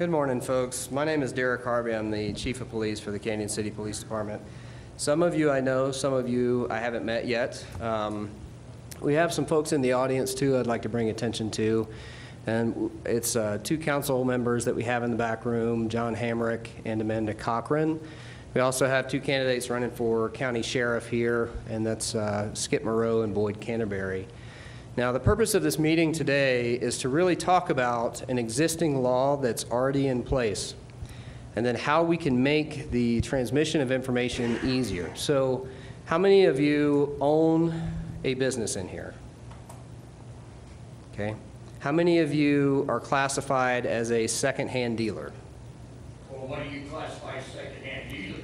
Good morning, folks. My name is Derek Harvey. I'm the Chief of Police for the Canon City Police Department. Some of you I know, some of you I haven't met yet. We have some folks in the audience, too, I'd like to bring attention to. And it's two council members that we have in the back room, John Hamrick and Amanda Cochran. We also have two candidates running for county sheriff here, and that's Skip Moreau and Boyd Canterbury. Now, the purpose of this meeting today is to really talk about an existing law that's already in place, and then how we can make the transmission of information easier. So, how many of you own a business in here? Okay. How many of you are classified as a second-hand dealer? Well, what do you classify as second-hand dealer?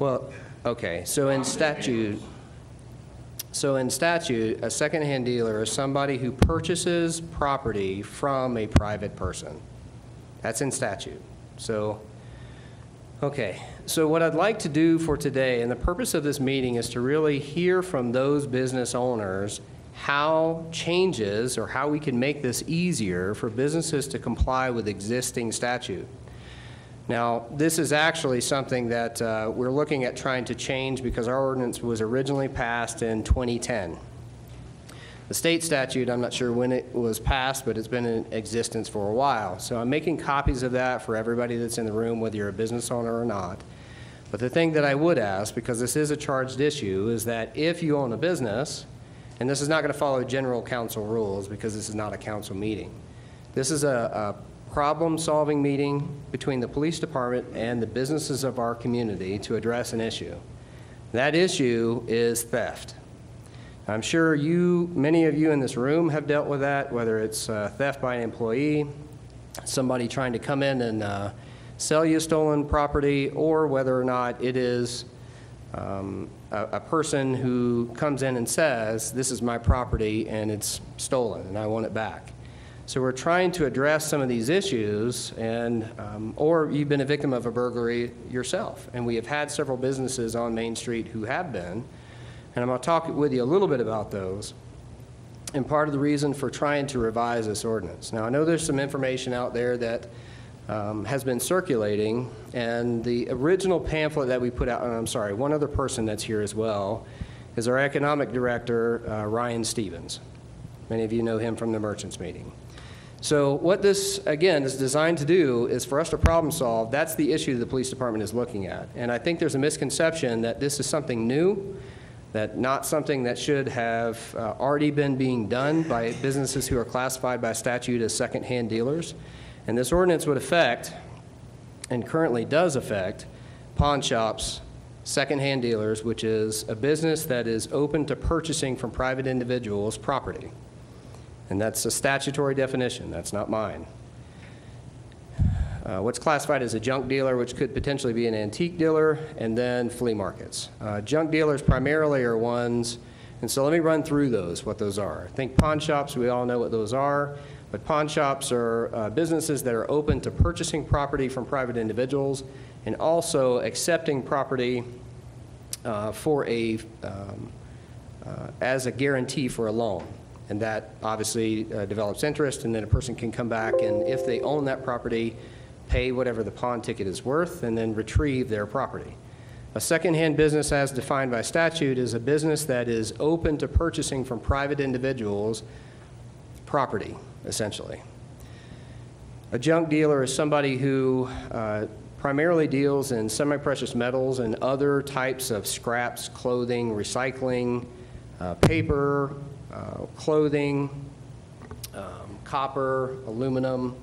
Well, okay, so in statute, a second-hand dealer is somebody who purchases property from a private person. That's in statute. So, okay, so what I'd like to do for today, and the purpose of this meeting is to really hear from those business owners how changes or how we can make this easier for businesses to comply with existing statute. Now, this is actually something that we're looking at trying to change because our ordinance was originally passed in 2010. The state statute, I'm not sure when it was passed, but it's been in existence for a while. So I'm making copies of that for everybody that's in the room, whether you're a business owner or not. But the thing that I would ask, because this is a charged issue, is that if you own a business, and this is not going to follow general council rules because this is not a council meeting. This is a problem-solving meeting between the police department and the businesses of our community to address an issue. That issue is theft. I'm sure many of you in this room have dealt with that, whether it's theft by an employee, somebody trying to come in and sell you stolen property, or whether or not it is a person who comes in and says, this is my property and it's stolen and I want it back. So we're trying to address some of these issues, and or you've been a victim of a burglary yourself. And we have had several businesses on Main Street who have been, and I'm going to talk with you a little bit about those and part of the reason for trying to revise this ordinance. Now, I know there's some information out there that has been circulating, and the original pamphlet that we put out, and I'm sorry, one other person that's here as well, is our economic director, Ryan Stevens. Many of you know him from the merchants meeting. So what this, again, is designed to do is for us to problem solve. That's the issue the police department is looking at. And I think there's a misconception that this is something new, that not something that should have already been being done by businesses who are classified by statute as second-hand dealers. And this ordinance would affect, and currently does affect, pawn shops, second-hand dealers, which is a business that is open to purchasing from private individuals property. And that's a statutory definition. That's not mine. What's classified as a junk dealer, which could potentially be an antique dealer, and then flea markets. Junk dealers primarily are ones, and so let me run through those, what those are. I think pawn shops, we all know what those are, but pawn shops are businesses that are open to purchasing property from private individuals and also accepting property for as a guarantee for a loan. And that obviously develops interest, and then a person can come back and, if they own that property, pay whatever the pawn ticket is worth and then retrieve their property. A second-hand business, as defined by statute, is a business that is open to purchasing from private individuals property, essentially. A junk dealer is somebody who primarily deals in semi-precious metals and other types of scraps, clothing, recycling, paper, clothing, copper, aluminum,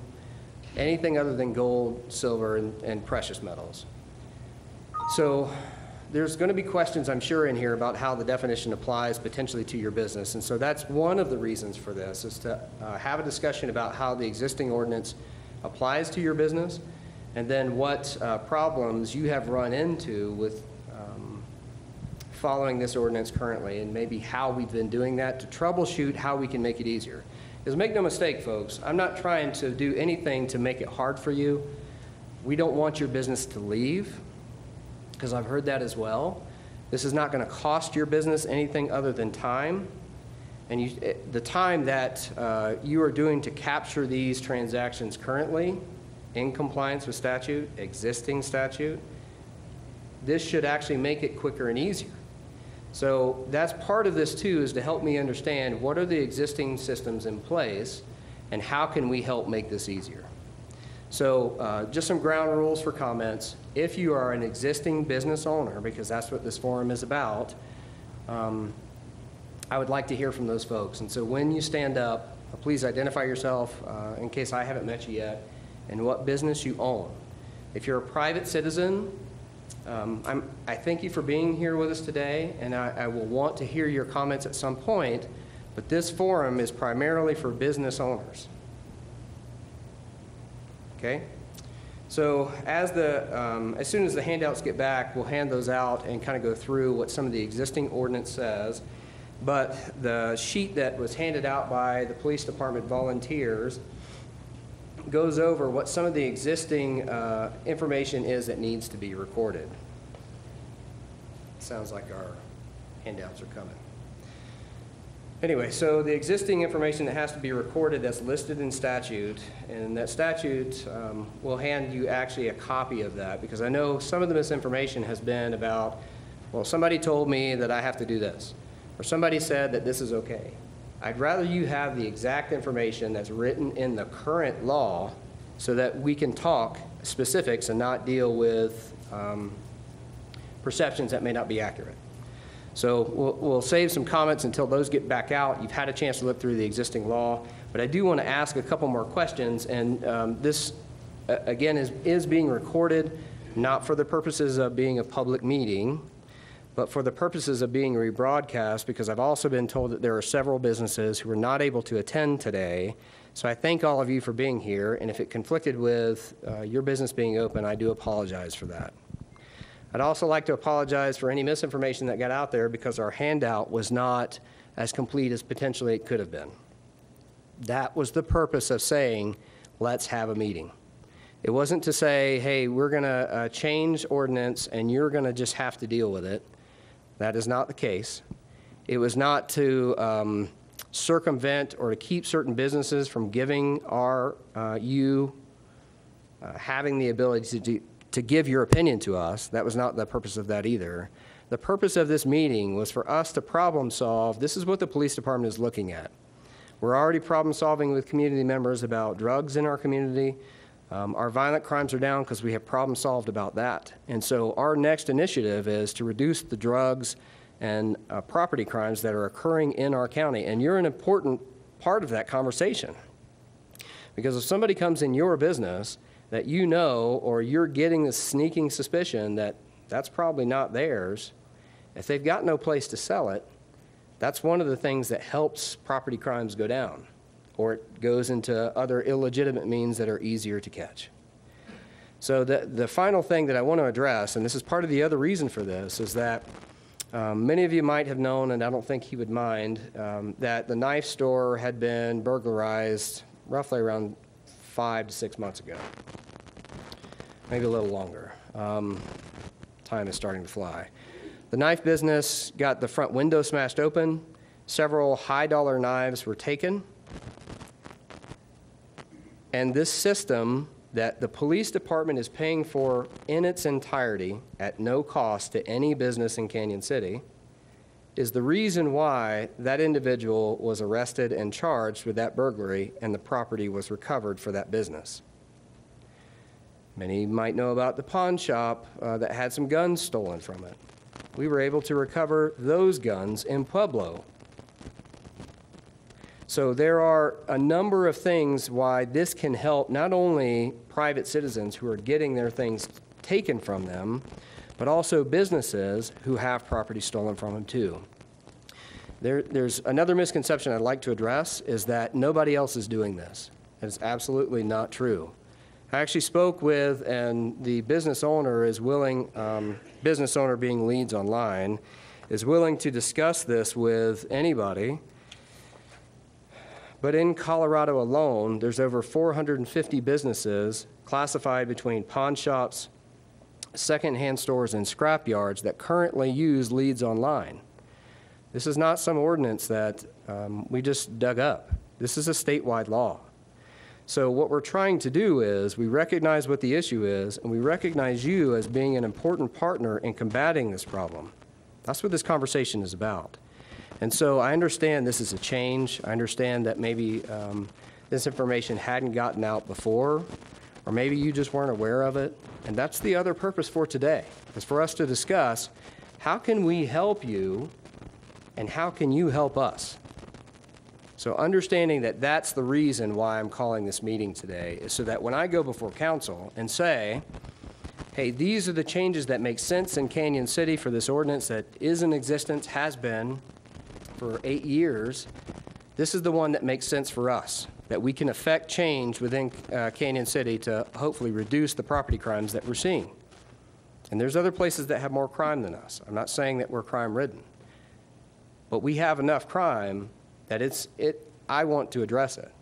anything other than gold, silver, and precious metals. So there's going to be questions, I'm sure, in here about how the definition applies potentially to your business. And so that's one of the reasons for this, is to have a discussion about how the existing ordinance applies to your business, and then what problems you have run into with following this ordinance currently, and maybe how we've been doing that to troubleshoot how we can make it easier. Because make no mistake, folks, I'm not trying to do anything to make it hard for you. We don't want your business to leave, because I've heard that as well. This is not going to cost your business anything other than time. And the time that you are doing to capture these transactions currently in compliance with statute, existing statute. This should actually make it quicker and easier. So that's part of this too, is to help me understand what are the existing systems in place and how can we help make this easier. So just some ground rules for comments. If you are an existing business owner, because that's what this forum is about, I would like to hear from those folks. And so when you stand up, please identify yourself, in case I haven't met you yet, and what business you own. If you're a private citizen, I thank you for being here with us today, and I will want to hear your comments at some point, but this forum is primarily for business owners. Okay? So as soon as the handouts get back, we'll hand those out and kind of go through what some of the existing ordinance says. But the sheet that was handed out by the police department volunteers goes over what some of the existing information is that needs to be recorded. Sounds like our handouts are coming. Anyway, so the existing information that has to be recorded that's listed in statute, and that statute will hand you actually a copy of that, because I know some of the misinformation has been about, well, somebody told me that I have to do this, or somebody said that this is okay. I'd rather you have the exact information that's written in the current law so that we can talk specifics and not deal with perceptions that may not be accurate. So we'll save some comments until those get back out. You've had a chance to look through the existing law, but I do want to ask a couple more questions, and this, again, is being recorded, not for the purposes of being a public meeting, but for the purposes of being rebroadcast, because I've also been told that there are several businesses who are not able to attend today. So I thank all of you for being here, and if it conflicted with your business being open, I do apologize for that. I'd also like to apologize for any misinformation that got out there, because our handout was not as complete as potentially it could have been. That was the purpose of saying, let's have a meeting. It wasn't to say, hey, we're going to change ordinance and you're going to just have to deal with it. That is not the case. It was not to circumvent or to keep certain businesses from giving having the ability to give your opinion to us. That was not the purpose of that either. The purpose of this meeting was for us to problem solve. This is what the police department is looking at. We're already problem solving with community members about drugs in our community. Our violent crimes are down because we have problem solved about that. And so our next initiative is to reduce the drugs and property crimes that are occurring in our county. And you're an important part of that conversation. Because if somebody comes in your business that you know, or you're getting this sneaking suspicion that that's probably not theirs, if they've got no place to sell it, that's one of the things that helps property crimes go down, or it goes into other illegitimate means that are easier to catch. So the final thing that I want to address, and this is part of the other reason for this, is that many of you might have known, and I don't think he would mind, that the knife store had been burglarized roughly around 5 to 6 months ago, maybe a little longer. Time is starting to fly. The knife business got the front window smashed open. Several high-dollar knives were taken. And this system that the police department is paying for in its entirety at no cost to any business in Canon City is the reason why that individual was arrested and charged with that burglary, and the property was recovered for that business. Many might know about the pawn shop that had some guns stolen from it. We were able to recover those guns in Pueblo. So there are a number of things why this can help not only private citizens who are getting their things taken from them, but also businesses who have property stolen from them too. There's another misconception I'd like to address, is that nobody else is doing this. It's absolutely not true. I actually spoke with, and the business owner is willing, business owner being Leads Online, is willing to discuss this with anybody. But in Colorado alone, there's over 450 businesses classified between pawn shops, secondhand stores, and scrap yards that currently use Leads Online. This is not some ordinance that we just dug up. This is a statewide law. So what we're trying to do is we recognize what the issue is, and we recognize you as being an important partner in combating this problem. That's what this conversation is about. And so I understand this is a change. I understand that maybe this information hadn't gotten out before, or maybe you just weren't aware of it. And that's the other purpose for today, is for us to discuss how can we help you and how can you help us. So understanding that that's the reason why I'm calling this meeting today is so that when I go before council and say, hey, these are the changes that make sense in Canon City for this ordinance that is in existence, has been for 8 years, this is the one that makes sense for us, that we can affect change within Canon City to hopefully reduce the property crimes that we're seeing. And there's other places that have more crime than us. I'm not saying that we're crime-ridden, but we have enough crime that I want to address it.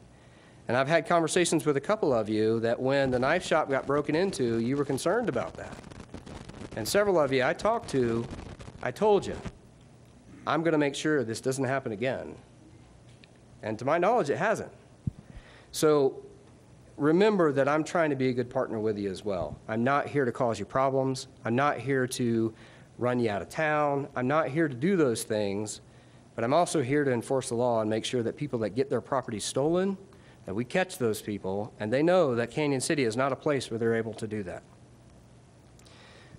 And I've had conversations with a couple of you that when the knife shop got broken into, you were concerned about that. And several of you I talked to, I told you, I'm going to make sure this doesn't happen again. And to my knowledge, it hasn't. So remember that I'm trying to be a good partner with you as well. I'm not here to cause you problems. I'm not here to run you out of town. I'm not here to do those things. But I'm also here to enforce the law and make sure that people that get their property stolen, that we catch those people, and they know that Canon City is not a place where they're able to do that.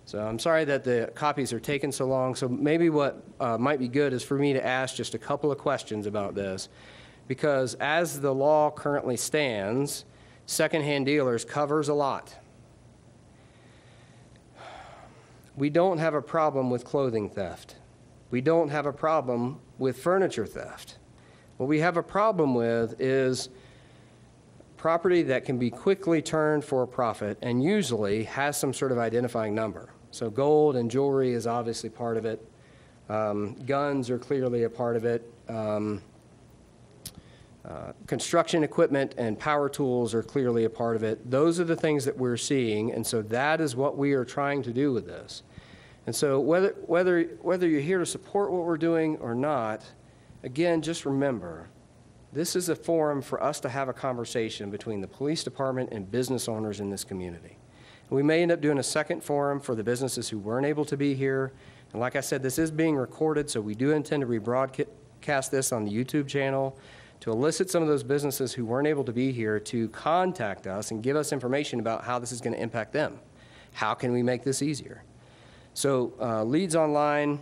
So I'm sorry that the copies are taking so long. So maybe what might be good is for me to ask just a couple of questions about this. Because as the law currently stands, secondhand dealers covers a lot. We don't have a problem with clothing theft. We don't have a problem with furniture theft. What we have a problem with is property that can be quickly turned for a profit and usually has some sort of identifying number. So gold and jewelry is obviously part of it. Guns are clearly a part of it. Construction equipment and power tools are clearly a part of it. Those are the things that we're seeing, and so that is what we are trying to do with this. And so whether you're here to support what we're doing or not, again, just remember, this is a forum for us to have a conversation between the police department and business owners in this community. We may end up doing a second forum for the businesses who weren't able to be here. And like I said, this is being recorded, so we do intend to rebroadcast this on the YouTube channel to elicit some of those businesses who weren't able to be here to contact us and give us information about how this is going to impact them. How can we make this easier? So Leads Online,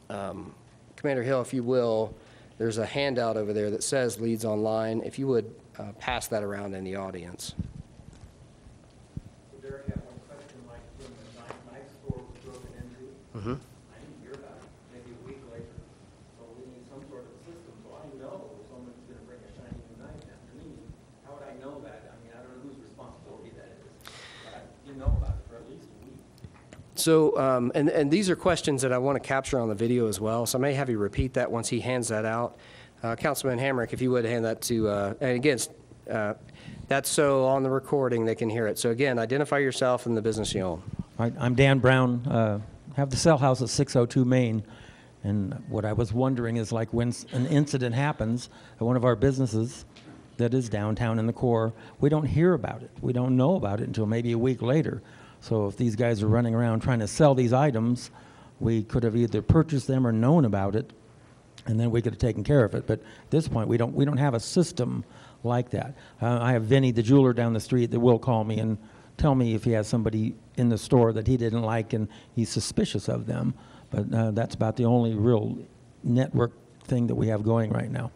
Commander Hill, if you will, there's a handout over there that says Leads Online. If you would pass that around in the audience. So Derek, I have one question, like when the knife store was broken into, Mm-hmm. I didn't hear about it, maybe a week later. So we need some sort of system, so I know someone's gonna bring a shiny new knife after me. How would I know that? I mean, I don't know whose responsibility that is, but I didn't know about it for at least a week. So, and these are questions that I want to capture on the video as well, so I may have you repeat that once he hands that out. Councilman Hamrick, if you would hand that to, and again, that's so on the recording they can hear it. So again, identify yourself and the business you own. Right, I'm Dan Brown, have the cell house at 602 Main, and what I was wondering is like when an incident happens at one of our businesses that is downtown in the core, we don't hear about it. We don't know about it until maybe a week later. So if these guys are running around trying to sell these items, we could have either purchased them or known about it, and then we could have taken care of it. But at this point, we don't have a system like that. I have Vinny, the jeweler down the street, that will call me and tell me if he has somebody in the store that he didn't like and he's suspicious of them. But that's about the only real network thing that we have going right now.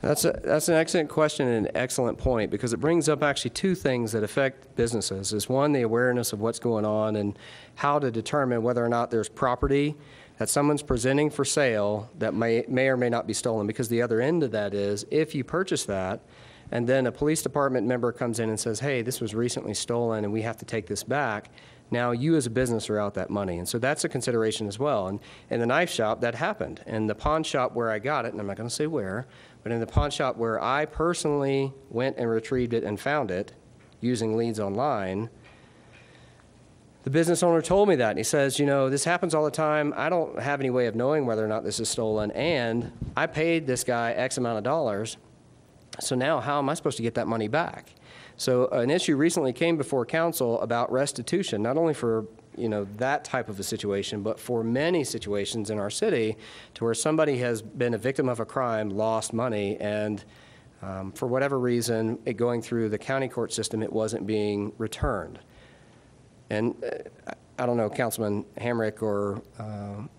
That's an excellent question and an excellent point, because it brings up actually two things that affect businesses. Is one, the awareness of what's going on and how to determine whether or not there's property that someone's presenting for sale that may or may not be stolen, because the other end of that is if you purchase that and then a police department member comes in and says, hey, this was recently stolen and we have to take this back, now you as a business are out that money. And so that's a consideration as well. And in the knife shop, that happened. In the pawn shop where I got it, and I'm not going to say where, but in the pawn shop where I personally went and retrieved it and found it using Leads Online, the business owner told me that. And he says, you know, this happens all the time. I don't have any way of knowing whether or not this is stolen. And I paid this guy X amount of dollars. So now how am I supposed to get that money back? So an issue recently came before council about restitution, not only for that type of a situation, but for many situations in our city to where somebody has been a victim of a crime, lost money, and for whatever reason, it going through the county court system, it wasn't being returned. And I don't know, Councilman Hamrick or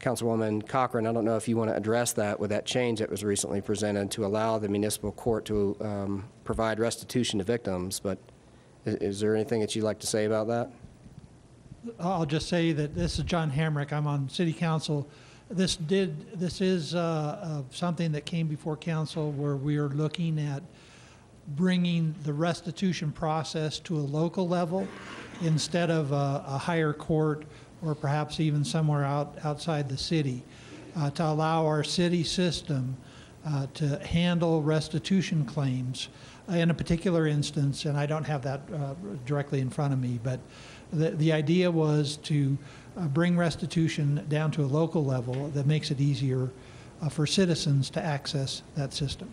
Councilwoman Cochran, I don't know if you want to address that with that change that was recently presented to allow the municipal court to provide restitution to victims, but is there anything that you'd like to say about that? I'll just say that this is John Hamrick. I'm on City Council. This is something that came before council where we are looking at bringing the restitution process to a local level instead of a higher court or perhaps even somewhere outside the city to allow our city system to handle restitution claims in a particular instance, and I don't have that directly in front of me, but the idea was to bring restitution down to a local level that makes it easier for citizens to access that system.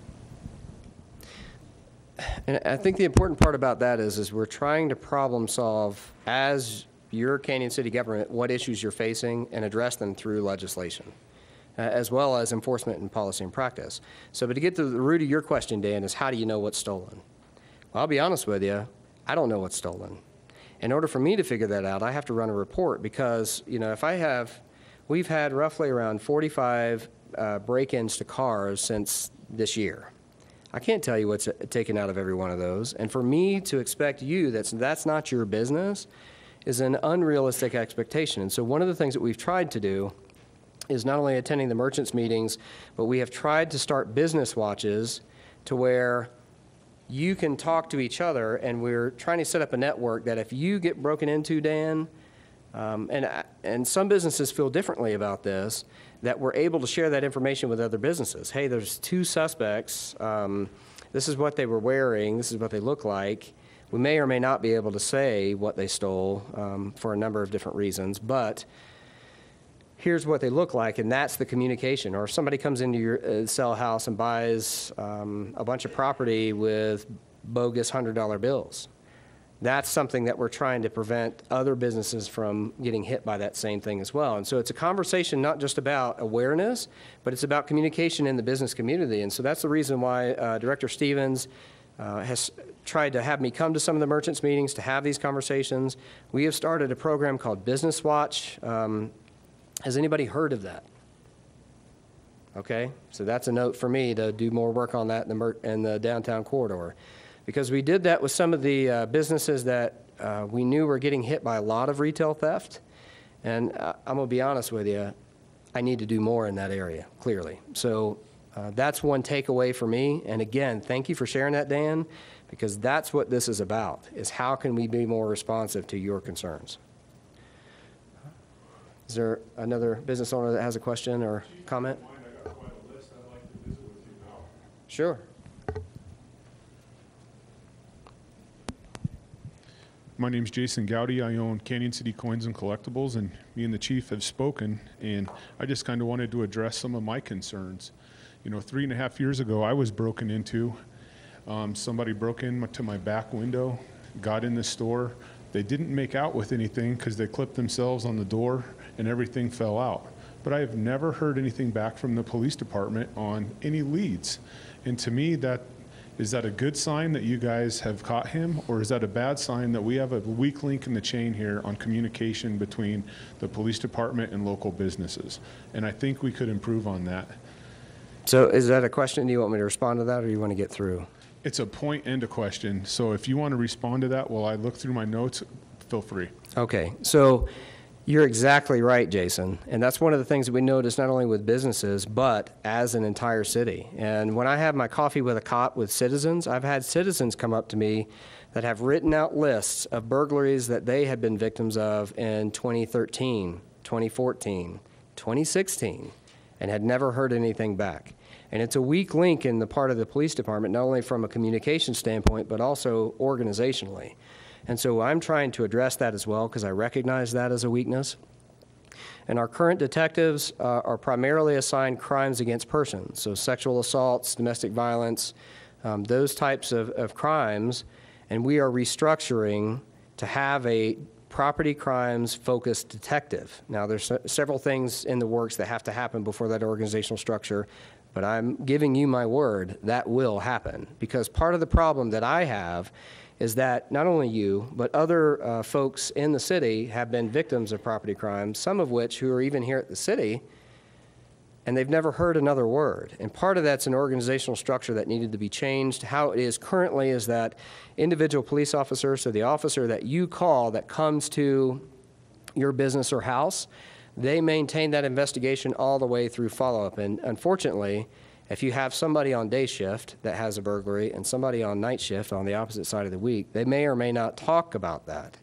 And I think the important part about that is we're trying to problem solve as your Canyon City government what issues you're facing and address them through legislation, as well as enforcement and policy and practice. So, but to get to the root of your question, Dan, is how do you know what's stolen? Well, I'll be honest with you, I don't know what's stolen. In order for me to figure that out, I have to run a report because, we've had roughly around 45 break-ins to cars since this year. I can't tell you what's taken out of every one of those. And for me to expect you that's not your business is an unrealistic expectation. And so one of the things that we've tried to do is not only attending the merchants meetings, but we have tried to start business watches to where you can talk to each other, and we're trying to set up a network that if you get broken into, Dan, and some businesses feel differently about this, that we're able to share that information with other businesses. Hey, there's 2 suspects. This is what they were wearing. This is what they look like. We may or may not be able to say what they stole for a number of different reasons, but here's what they look like, and that's the communication. Or if somebody comes into your cell house and buys a bunch of property with bogus $100 bills. That's something that we're trying to prevent other businesses from getting hit by that same thing as well. And so it's a conversation not just about awareness, but it's about communication in the business community. And so that's the reason why Director Stevens has tried to have me come to some of the merchants meetings to have these conversations. We have started a program called Business Watch. Has anybody heard of that? Okay, so that's a note for me to do more work on that in the downtown corridor. Because we did that with some of the businesses that we knew were getting hit by a lot of retail theft. And I'm going to be honest with you, I need to do more in that area, clearly. So that's one takeaway for me. And again, thank you for sharing that, Dan, because that's what this is about, is how can we be more responsive to your concerns. Is there another business owner that has a question or comment? I got quite a list. I'd like to visit with you now. Sure. My name's Jason Gowdy. I own Canyon City Coins and Collectibles, and me and the chief have spoken, and I just kind of wanted to address some of my concerns. 3.5 years ago, I was broken into. Somebody broke into my back window, got in the store. They didn't make out with anything because they clipped themselves on the door and everything fell out. But I have never heard anything back from the police department on any leads. And to me, is that a good sign that you guys have caught him, or is that a bad sign that we have a weak link in the chain here on communication between the police department and local businesses? And I think we could improve on that. So is that a question? Do you want me to respond to that, or do you want to get through? It's a point and a question. So if you want to respond to that while I look through my notes, feel free. Okay. So you're exactly right, Jason. And that's one of the things that we notice not only with businesses, but as an entire city. And when I have my coffee with a cop with citizens, I've had citizens come up to me that have written out lists of burglaries that they had been victims of in 2013, 2014, 2016, and had never heard anything back. And it's a weak link in the part of the police department, not only from a communication standpoint, but also organizationally. And so I'm trying to address that as well, because I recognize that as a weakness. And our current detectives are primarily assigned crimes against persons, so sexual assaults, domestic violence, those types of crimes, and we are restructuring to have a property crimes focused detective. Now, there's several things in the works that have to happen before that organizational structure, but I'm giving you my word that will happen, because part of the problem that I have is that not only you, but other folks in the city have been victims of property crimes, some of which who are even here at the city, and they've never heard another word. And part of that's an organizational structure that needed to be changed. How it is currently is that individual police officers, so the officer that you call that comes to your business or house, they maintain that investigation all the way through follow-up. And unfortunately, if you have somebody on day shift that has a burglary and somebody on night shift on the opposite side of the week, they may or may not talk about that.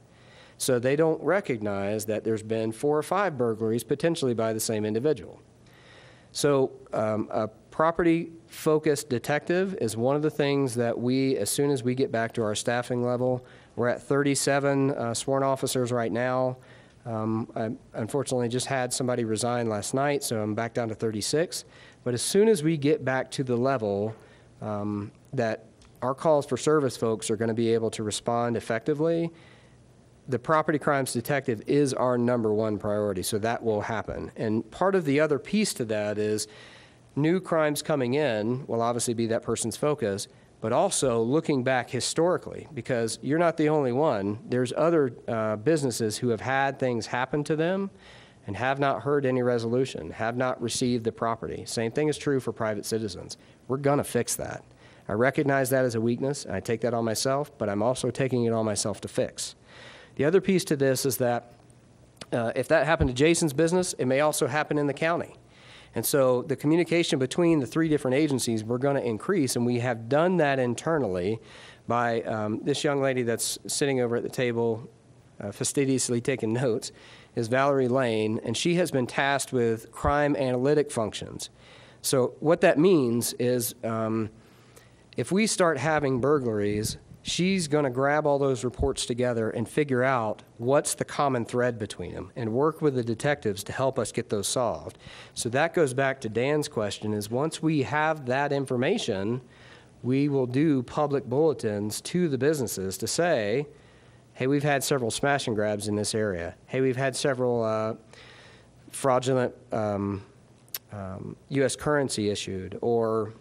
So they don't recognize that there's been 4 or 5 burglaries potentially by the same individual. So a property-focused detective is one of the things that we, as soon as we get back to our staffing level, we're at 37 sworn officers right now. I unfortunately just had somebody resign last night, so I'm back down to 36. But as soon as we get back to the level that our calls for service folks are going to be able to respond effectively, the property crimes detective is our #1 priority, so that will happen. And part of the other piece to that is new crimes coming in will obviously be that person's focus, but also looking back historically, because you're not the only one. There's other businesses who have had things happen to them and have not heard any resolution, have not received the property. Same thing is true for private citizens. We're going to fix that. I recognize that as a weakness, and I take that on myself, but I'm also taking it on myself to fix. The other piece to this is that if that happened to Jason's business, it may also happen in the county. And so the communication between the 3 different agencies, we're going to increase, and we have done that internally by this young lady that's sitting over at the table fastidiously taking notes is Valerie Lane, and she has been tasked with crime analytic functions. So what that means is if we start having burglaries, she's going to grab all those reports together and figure out what's the common thread between them and work with the detectives to help us get those solved. So that goes back to Dan's question, is once we have that information, we will do public bulletins to the businesses to say, hey, we've had several smash and grabs in this area. Hey, we've had several fraudulent U.S. currency issued, or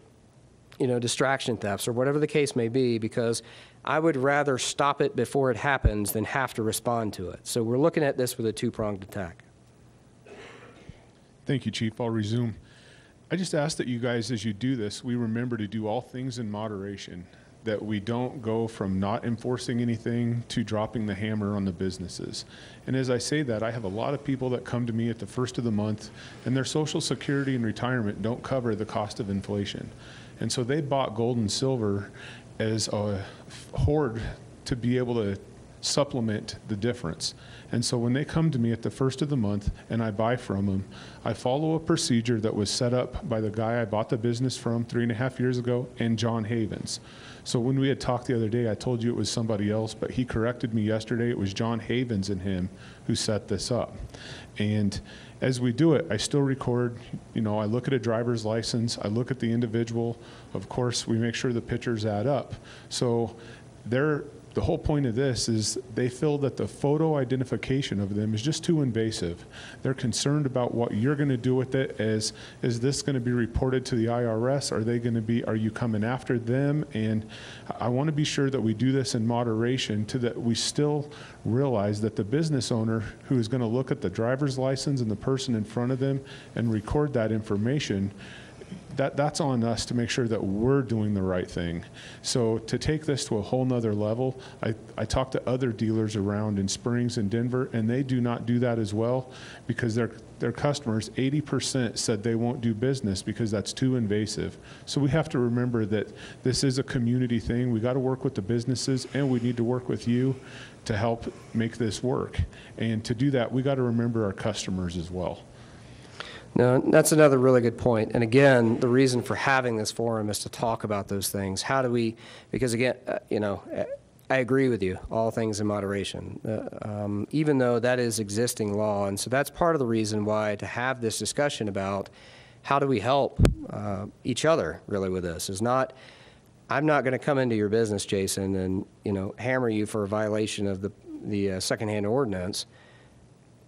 distraction thefts, or whatever the case may be, because I would rather stop it before it happens than have to respond to it. So we're looking at this with a 2-pronged attack. Thank you, Chief. I'll resume. I just ask that you guys, as you do this, we remember to do all things in moderation, that we don't go from not enforcing anything to dropping the hammer on the businesses. And as I say that, I have a lot of people that come to me at the first of the month, and their Social Security and retirement don't cover the cost of inflation. And so they bought gold and silver as a hoard to be able to supplement the difference. And so when they come to me at the first of the month and I buy from them, I follow a procedure that was set up by the guy I bought the business from 3.5 years ago, and John Havens. So when we had talked the other day, I told you it was somebody else, but he corrected me yesterday. It was John Havens and him who set this up. And as we do it, I still record, I look at a driver's license, I look at the individual. Of course, we make sure the pictures add up. So the whole point of this is they feel that the photo identification of them is just too invasive. They're concerned about what you're going to do with it. Is this going to be reported to the IRS? Are you coming after them? And I want to be sure that we do this in moderation, to that we still realize that the business owner who is going to look at the driver's license and the person in front of them and record that information, that's on us to make sure that we're doing the right thing. So to take this to a whole nother level, I talked to other dealers around in Springs and Denver, and they do not do that as well, because their customers, 80% said they won't do business because that's too invasive. So we have to remember that this is a community thing. We got to work with the businesses, and we need to work with you to help make this work. And to do that, we got to remember our customers as well. No, that's another really good point. And again, the reason for having this forum is to talk about those things. How do we, because again, I agree with you, all things in moderation, even though that is existing law. And so that's part of the reason why to have this discussion about how do we help each other really with this is not I'm not going to come into your business, Jason, and, hammer you for a violation of the secondhand ordinance.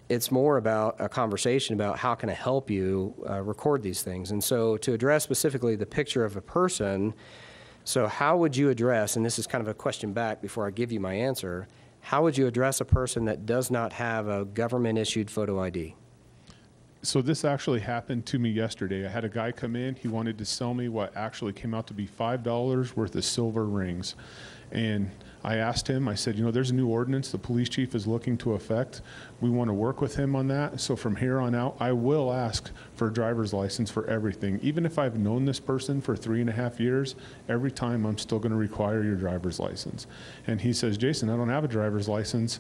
It's more about a conversation about how can I help you record these things. And so to address specifically the picture of a person, so how would you address, and this is kind of a question back before I give you my answer, how would you address a person that does not have a government-issued photo ID? So this actually happened to me yesterday. I had a guy come in. He wanted to sell me what actually came out to be $5 worth of silver rings. And I asked him, I said, there's a new ordinance the police chief is looking to affect. We want to work with him on that. So from here on out, I will ask for a driver's license for everything. Even if I've known this person for 3.5 years, every time I'm still going to require your driver's license. And he says, Jason, I don't have a driver's license.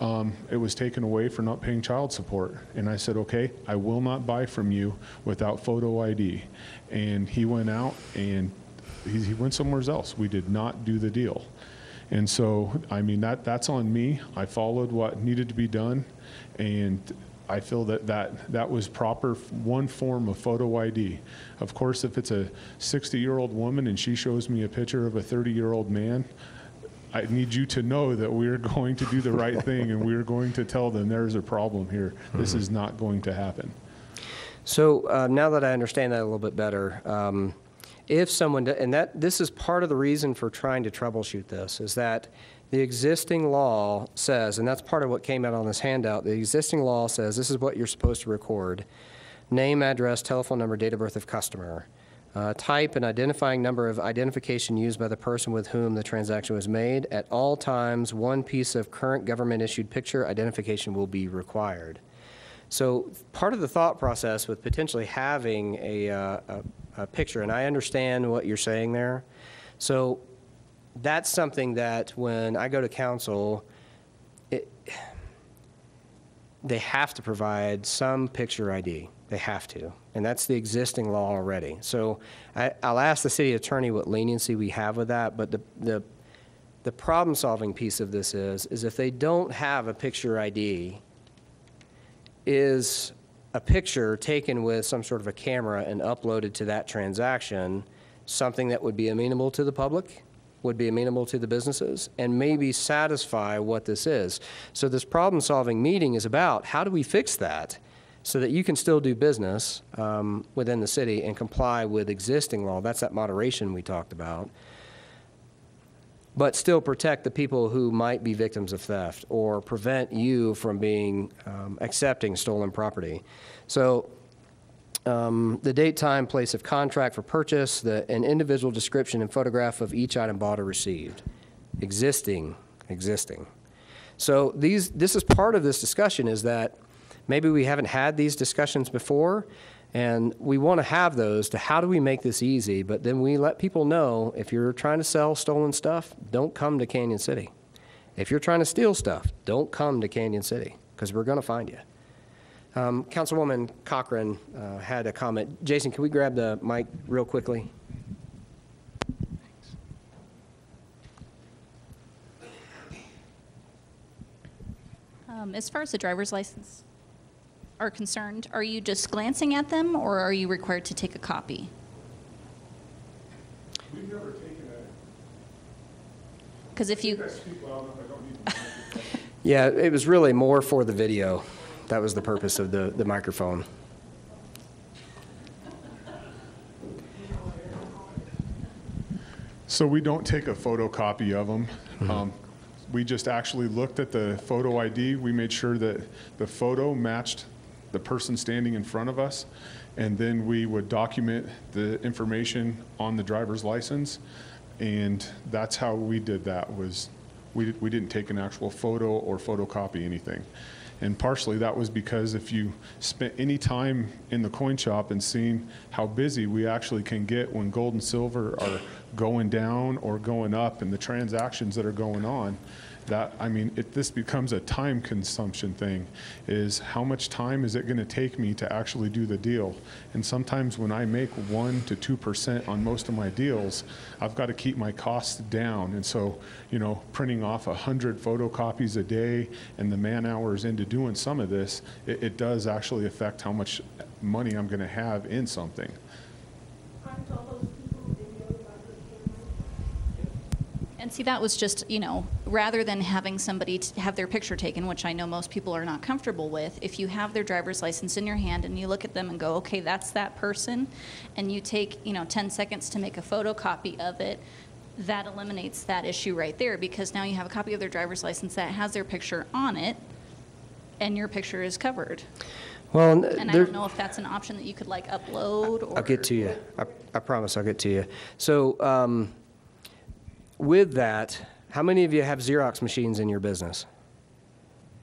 It was taken away for not paying child support. And I said, okay, I will not buy from you without photo ID. And he went out and he went somewhere else. We did not do the deal. And so, that's on me. I followed what needed to be done, and I feel that was proper, one form of photo ID. Of course, if it's a 60-year-old woman and she shows me a picture of a 30-year-old man, I need you to know that we're going to do the right thing, and we're going to tell them there's a problem here. This is not going to happen. So now that I understand that a little bit better, if someone, this is part of the reason for trying to troubleshoot this, is that the existing law says, and that's part of what came out on this handout, the existing law says this is what you're supposed to record: name, address, telephone number, date of birth of customer, type and identifying number of identification used by the person with whom the transaction was made. At all times, one piece of current government-issued picture identification will be required. So part of the thought process with potentially having a picture, and I understand what you're saying there. So that's something that when I go to council, they have to provide some picture ID. They have to, and that's the existing law already. So I'll ask the city attorney what leniency we have with that, but the problem-solving piece of this is if they don't have a picture ID, is a picture taken with some sort of a camera and uploaded to that transaction something that would be amenable to the public, would be amenable to the businesses, and maybe satisfy what this is. So this problem-solving meeting is about how do we fix that so that you can still do business within the city and comply with existing law. That's that moderation we talked about, but still protect the people who might be victims of theft or prevent you from being accepting stolen property. So the date, time, place of contract for purchase, an individual description and photograph of each item bought or received. Existing. So this is part of this discussion, is that maybe we haven't had these discussions before, and we want to have those to how do we make this easy, but then we let people know if you're trying to sell stolen stuff, don't come to Canyon City. If you're trying to steal stuff, don't come to Canyon City, because we're going to find you. Councilwoman Cochran had a comment. Jason, can we grab the mic real quickly? As far as the driver's license are concerned, are you just glancing at them, or are you required to take a copy? We've never taken a... Because if you... Yeah, it was really more for the video. That was the purpose of the microphone. So we don't take a photocopy of them. Mm-hmm. We just actually looked at the photo ID. We made sure that the photo matched the person standing in front of us, and then we would document the information on the driver's license, and that's how we did that. Was we didn't take an actual photo or photocopy anything. And partially that was because if you spent any time in the coin shop and seen how busy we actually can get when gold and silver are going down or going up, and the transactions that are going on, that, this becomes a time consumption thing, is how much time is it going to take me to actually do the deal? And sometimes when I make 1% to 2% on most of my deals, I've got to keep my costs down. And so, printing off 100 photocopies a day and the man hours into doing some of this, it does actually affect how much money I'm going to have in something. Aren't all those people videoed by the camera? and see, that was just, rather than having somebody have their picture taken, which I know most people are not comfortable with, if you have their driver's license in your hand and you look at them and go, okay, that's that person, and you take, 10 seconds to make a photocopy of it, that eliminates that issue right there, because now you have a copy of their driver's license that has their picture on it, and your picture is covered. Well, And I don't know if that's an option that you could upload or. I'll get to you. I promise I'll get to you. So with that, how many of you have Xerox machines in your business?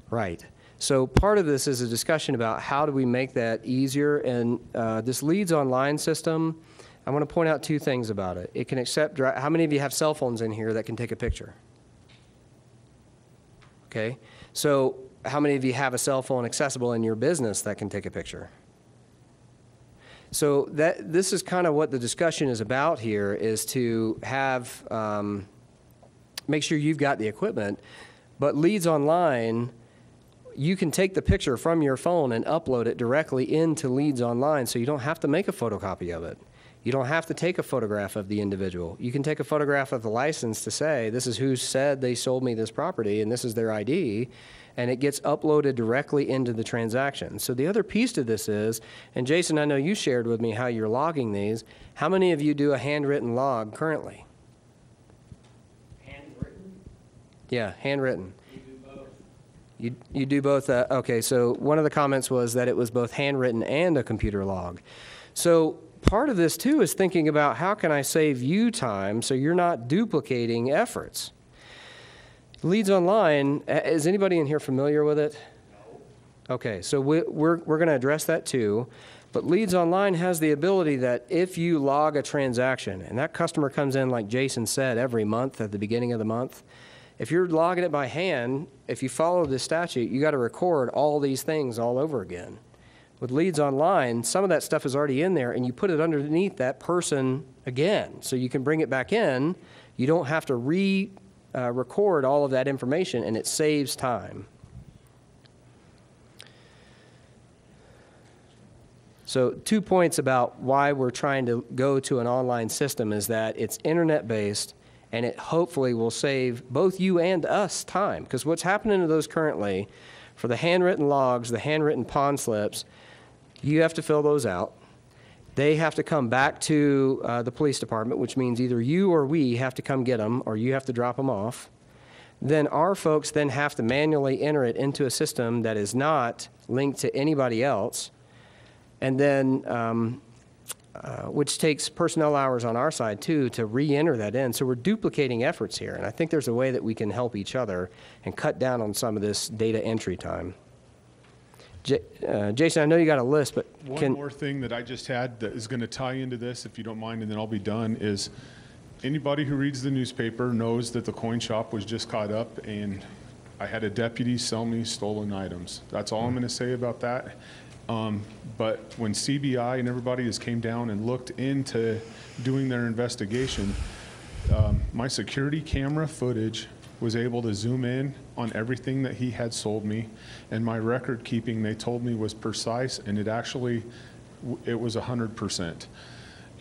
Right. So part of this is a discussion about how do we make that easier. And this Leads Online system, I want to point out two things about it. It can accept, how many of you have cell phones in here that can take a picture? Okay. So how many of you have a cell phone accessible in your business that can take a picture? So this is kind of what the discussion is about here, is to have, make sure you've got the equipment, but Leads Online, you can take the picture from your phone and upload it directly into Leads Online, so you don't have to make a photocopy of it. You don't have to take a photograph of the individual. You can take a photograph of the license to say, this is who said they sold me this property and this is their ID, and it gets uploaded directly into the transaction. So the other piece to this is, and Jason, I know you shared with me how you're logging these. How many of you do a handwritten log currently? Handwritten? Yeah, handwritten. You do both. You do both. Okay, so one of the comments was that it was both handwritten and a computer log. So part of this too is thinking about how can I save you time so you're not duplicating efforts. Leads Online, is anybody in here familiar with it? No. Okay, so we're going to address that too. But Leads Online has the ability that if you log a transaction, and that customer comes in, like Jason said, every month at the beginning of the month, if you're logging it by hand, if you follow the statute, you got to record all these things all over again. With Leads Online, some of that stuff is already in there, and you put it underneath that person again. So you can bring it back in. You don't have to record all of that information, and it saves time. So 2 points about why we're trying to go to an online system is that it's internet-based, and it hopefully will save both you and us time. Because what's happening to those currently, for the handwritten logs, the handwritten pawn slips, you have to fill those out. They have to come back to the police department, which means either you or we have to come get them, or you have to drop them off. Then our folks then have to manually enter it into a system that is not linked to anybody else, and then which takes personnel hours on our side too to re-enter that in. So we're duplicating efforts here, and I think there's a way that we can help each other and cut down on some of this data entry time. Jason, I know you got a list, but One more thing that I just had that is going to tie into this, if you don't mind, and then I'll be done, is anybody who reads the newspaper knows that the coin shop was just caught up, and I had a deputy sell me stolen items. That's all I'm going to say about that. But when CBI and everybody just came down and looked into doing their investigation, my security camera footage was able to zoom in on everything that he had sold me, and my record keeping, they told me, was precise, and it actually, it was 100%.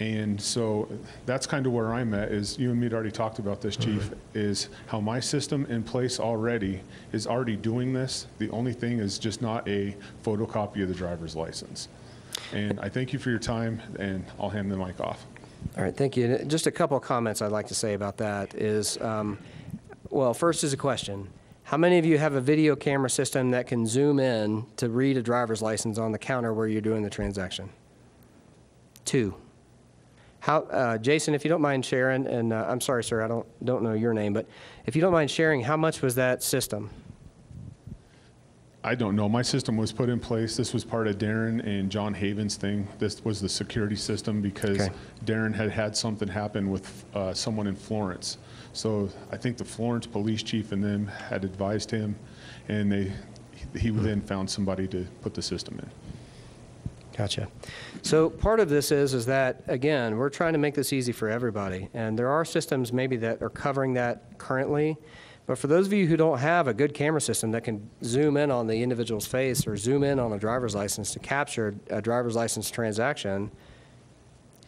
And so that's kind of where I'm at, is you and me had already talked about this, Chief, is how my system in place already is already doing this. The only thing is just not a photocopy of the driver's license. And I thank you for your time, and I'll hand the mic off. All right, thank you. Just a couple of comments I'd like to say about that is, well, first is a question. How many of you have a video camera system that can zoom in to read a driver's license on the counter where you're doing the transaction? 2. How, Jason, if you don't mind sharing, and I'm sorry, sir, I don't know your name, but if you don't mind sharing, how much was that system? I don't know. My system was put in place. This was part of Darren and John Haven's thing. This was the security system because Okay. Darren had something happen with someone in Florence. So I think the Florence police chief and them had advised him, and he then found somebody to put the system in. Gotcha. So part of this is that, again, we're trying to make this easy for everybody. And there are systems maybe that are covering that currently. But for those of you who don't have a good camera system that can zoom in on the individual's face or zoom in on a driver's license to capture a driver's license transaction,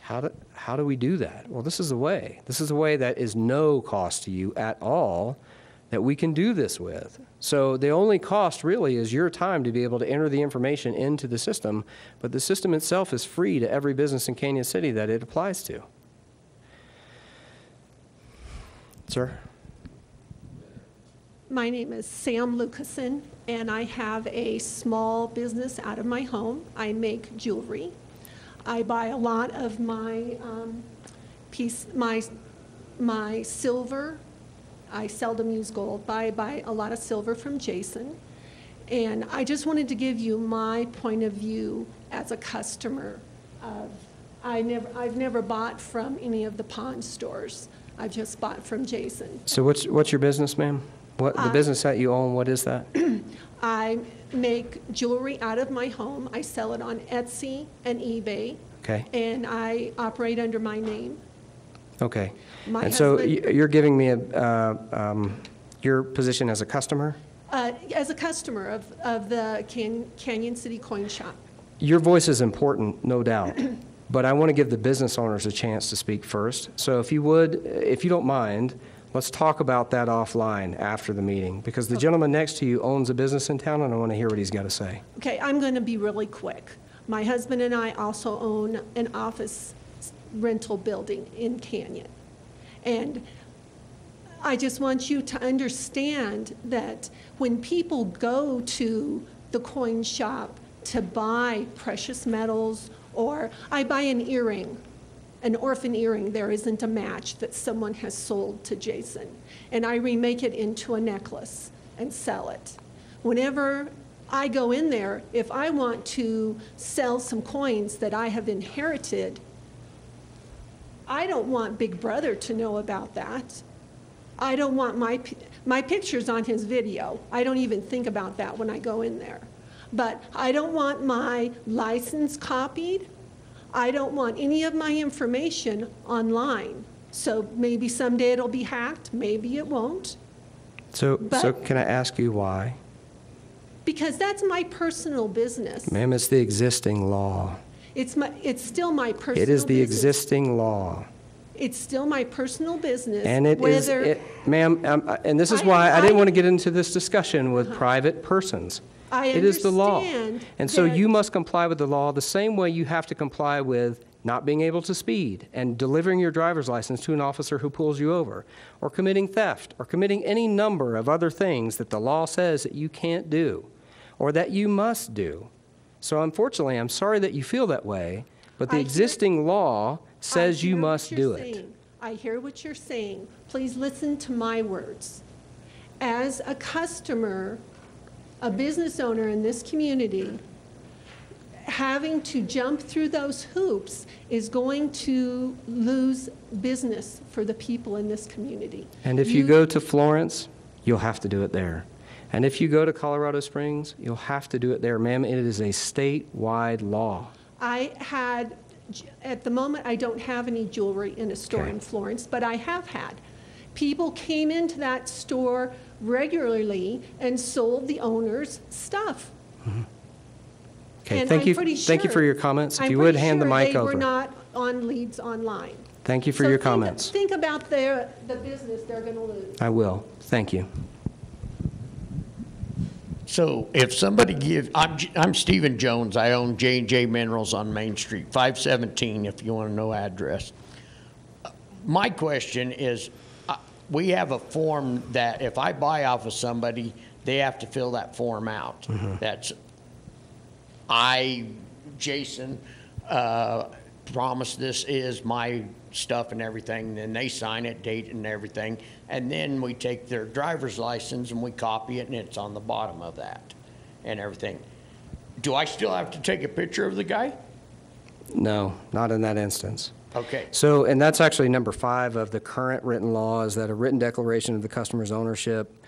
How do we do that? Well, this is a way. This is a way that is no cost to you at all that we can do this with. So the only cost really is your time to be able to enter the information into the system, but the system itself is free to every business in Canyon City that it applies to. Sir? My name is Sam Lucasen, and I have a small business out of my home. I make jewelry. I buy a lot of my my silver. I seldom use gold, but I buy a lot of silver from Jason. And I just wanted to give you my point of view as a customer of, I've never bought from any of the pawn stores. I've just bought from Jason. So what's your business, ma'am? What the business that you own, what is that? I make jewelry out of my home. I sell it on Etsy and eBay. Okay. And I operate under my name. Okay. My And so husband- you're giving me your position as a customer? As a customer of the Canyon City Coin Shop. Your voice is important, no doubt, but I want to give the business owners a chance to speak first. So if you don't mind, let's talk about that offline after the meeting, because the gentleman next to you owns a business in town, and I want to hear what he's got to say. Okay, I'm going to be really quick. My husband and I also own an office rental building in Canyon. And I just want you to understand that when people go to the coin shop to buy precious metals, or I buy an earring, an orphan earring, there isn't a match that someone has sold to Jason, and I remake it into a necklace and sell it. Whenever I go in there, if I want to sell some coins that I have inherited, I don't want Big Brother to know about that. I don't want my pictures on his video. I don't even think about that when I go in there. But I don't want my license copied. I don't want any of my information online. So maybe someday it'll be hacked, maybe it won't. So But- can I ask you why? Because that's my personal business. Ma'am, it's the existing law. It's still my personal business. It is the existing law. It's still my personal business. And it is, whether ma'am, and this is I- why I didn't I- want to get into this discussion with private persons. I It is the law. understand And so that- you must comply with the law the same way you have to comply with not being able to speed and delivering your driver's license to an officer who pulls you over, or committing theft, or committing any number of other things that the law says that you can't do, or that you must do. So unfortunately, I'm sorry that you feel that way, but the I hear- existing law says I you hear what must you're do it. saying. I hear what you're saying. Please listen to my words. As a customer, a business owner in this community, having to jump through those hoops is going to lose business for the people in this community. And if you go to Florence, you'll have to do it there. And if you go to Colorado Springs, you'll have to do it there. Ma'am, it is a statewide law. At the moment, I don't have any jewelry in a store Okay. in Florence, but I have had. People came into that store regularly and sold the owner's stuff. Okay, And thank I'm you. pretty Thank you for sure- your comments. If I'm you would, pretty hand the sure mic they were over. not on leads online. Thank you for So your think- comments. Think about the business they're going to lose. I will. Thank you. So if somebody gives, I'm Stephen Jones, I own J&J Minerals on Main Street, 517 if you want to know address. My question is, we have a form that if I buy off of somebody, they have to fill that form out. That's, Jason, promise this is my stuff and everything, then they sign it, date and everything, and then we take their driver's license and we copy it and it's on the bottom of that and everything. Do I still have to take a picture of the guy? No, not in that instance. Okay. So, and that's actually number 5 of the current written law, is that a written declaration of the customer's ownership,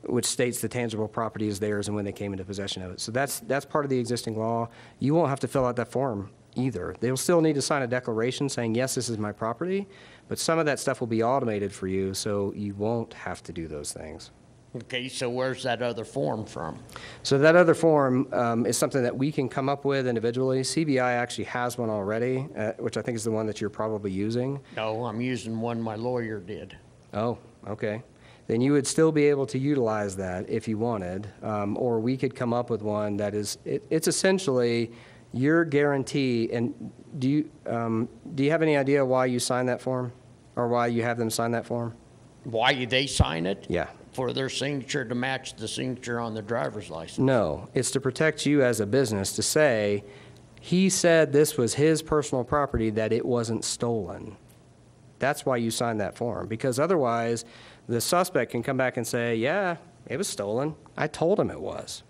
which states the tangible property is theirs and when they came into possession of it. So that's part of the existing law. You won't have to fill out that form either. They'll still need to sign a declaration saying, yes, this is my property, but some of that stuff will be automated for you, so you won't have to do those things. Okay, so where's that other form from? So that other form is something that we can come up with individually. CBI actually has one already, which I think is the one that you're probably using. No, I'm using one my lawyer did. Oh, okay. Then you would still be able to utilize that if you wanted, or we could come up with one that is, it's essentially your guarantee. And do you have any idea why you signed that form, or why you have them sign that form? Why they sign it? Yeah. For their signature to match the signature on the driver's license. No, it's to protect you as a business to say, he said this was his personal property, that it wasn't stolen. That's why you signed that form, because otherwise the suspect can come back and say, yeah, it was stolen. I told him it was.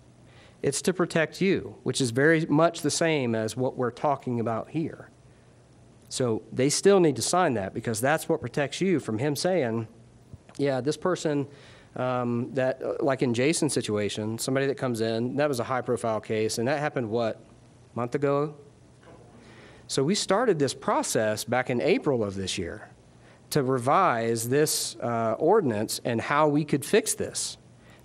It's to protect you, which is very much the same as what we're talking about here. So they still need to sign that, because that's what protects you from him saying, yeah, this person that, like in Jason's situation, somebody that comes in, that was a high-profile case, and that happened, what, a month ago? So we started this process back in April of this year to revise this ordinance and how we could fix this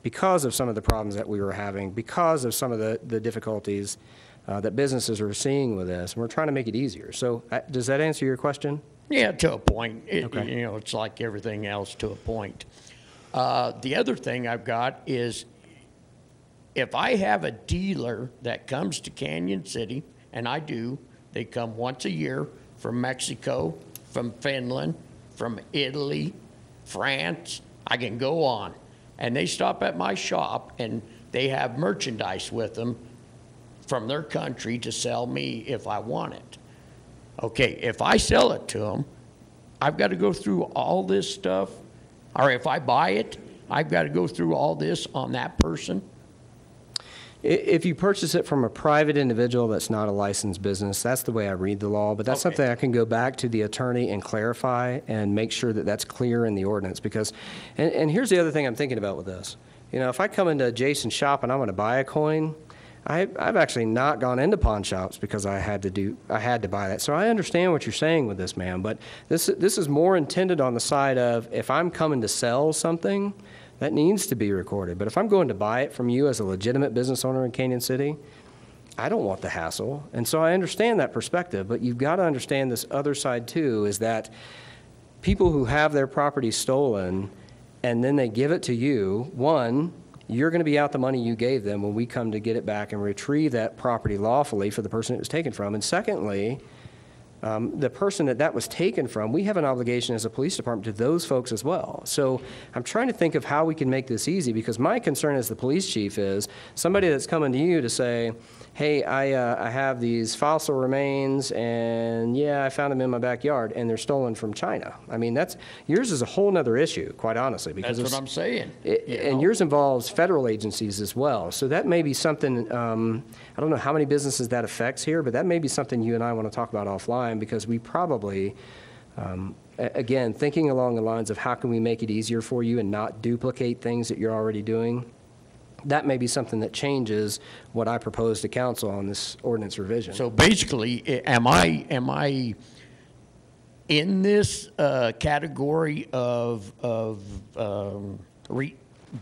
because of some of the problems that we were having, because of some of the difficulties that businesses are seeing with this. And we're trying to make it easier. So does that answer your question? Yeah, to a point. Okay. You know, it's like everything else to a point. The other thing I've got is if I have a dealer that comes to Canon City, and I do, they come once a year from Mexico, from Finland, from Italy, France, I can go on. And they stop at my shop and they have merchandise with them from their country to sell me if I want it. Okay, if I sell it to them, I've got to go through all this stuff. Or if I buy it, I've got to go through all this on that person. If you purchase it from a private individual that's not a licensed business, that's the way I read the law. But that's Okay. something I can go back to the attorney and clarify and make sure that that's clear in the ordinance. Because, and here's the other thing I'm thinking about with this. You know, if I come into Jason's shop and I'm going to buy a coin, I've actually not gone into pawn shops because I had to buy that. So I understand what you're saying with this, man. But this is more intended on the side of if I'm coming to sell something, that needs to be recorded. But if I'm going to buy it from you as a legitimate business owner in Canon City, I don't want the hassle. And so I understand that perspective, but you've got to understand this other side too, is that people who have their property stolen and then they give it to you, one, you're going to be out the money you gave them when we come to get it back and retrieve that property lawfully for the person it was taken from. And secondly, the person that was taken from, we have an obligation as a police department to those folks as well. So I'm trying to think of how we can make this easy, because my concern as the police chief is somebody that's coming to you to say, hey, I have these fossil remains, and yeah, I found them in my backyard, and they're stolen from China. I mean, yours is a whole nother issue, quite honestly. Because That's what I'm saying. And yours involves federal agencies as well. So that may be something, I don't know how many businesses that affects here, but that may be something you and I want to talk about offline, because we probably, again, thinking along the lines of how can we make it easier for you and not duplicate things that you're already doing, that may be something that changes what I propose to council on this ordinance revision. So basically, am I in this category of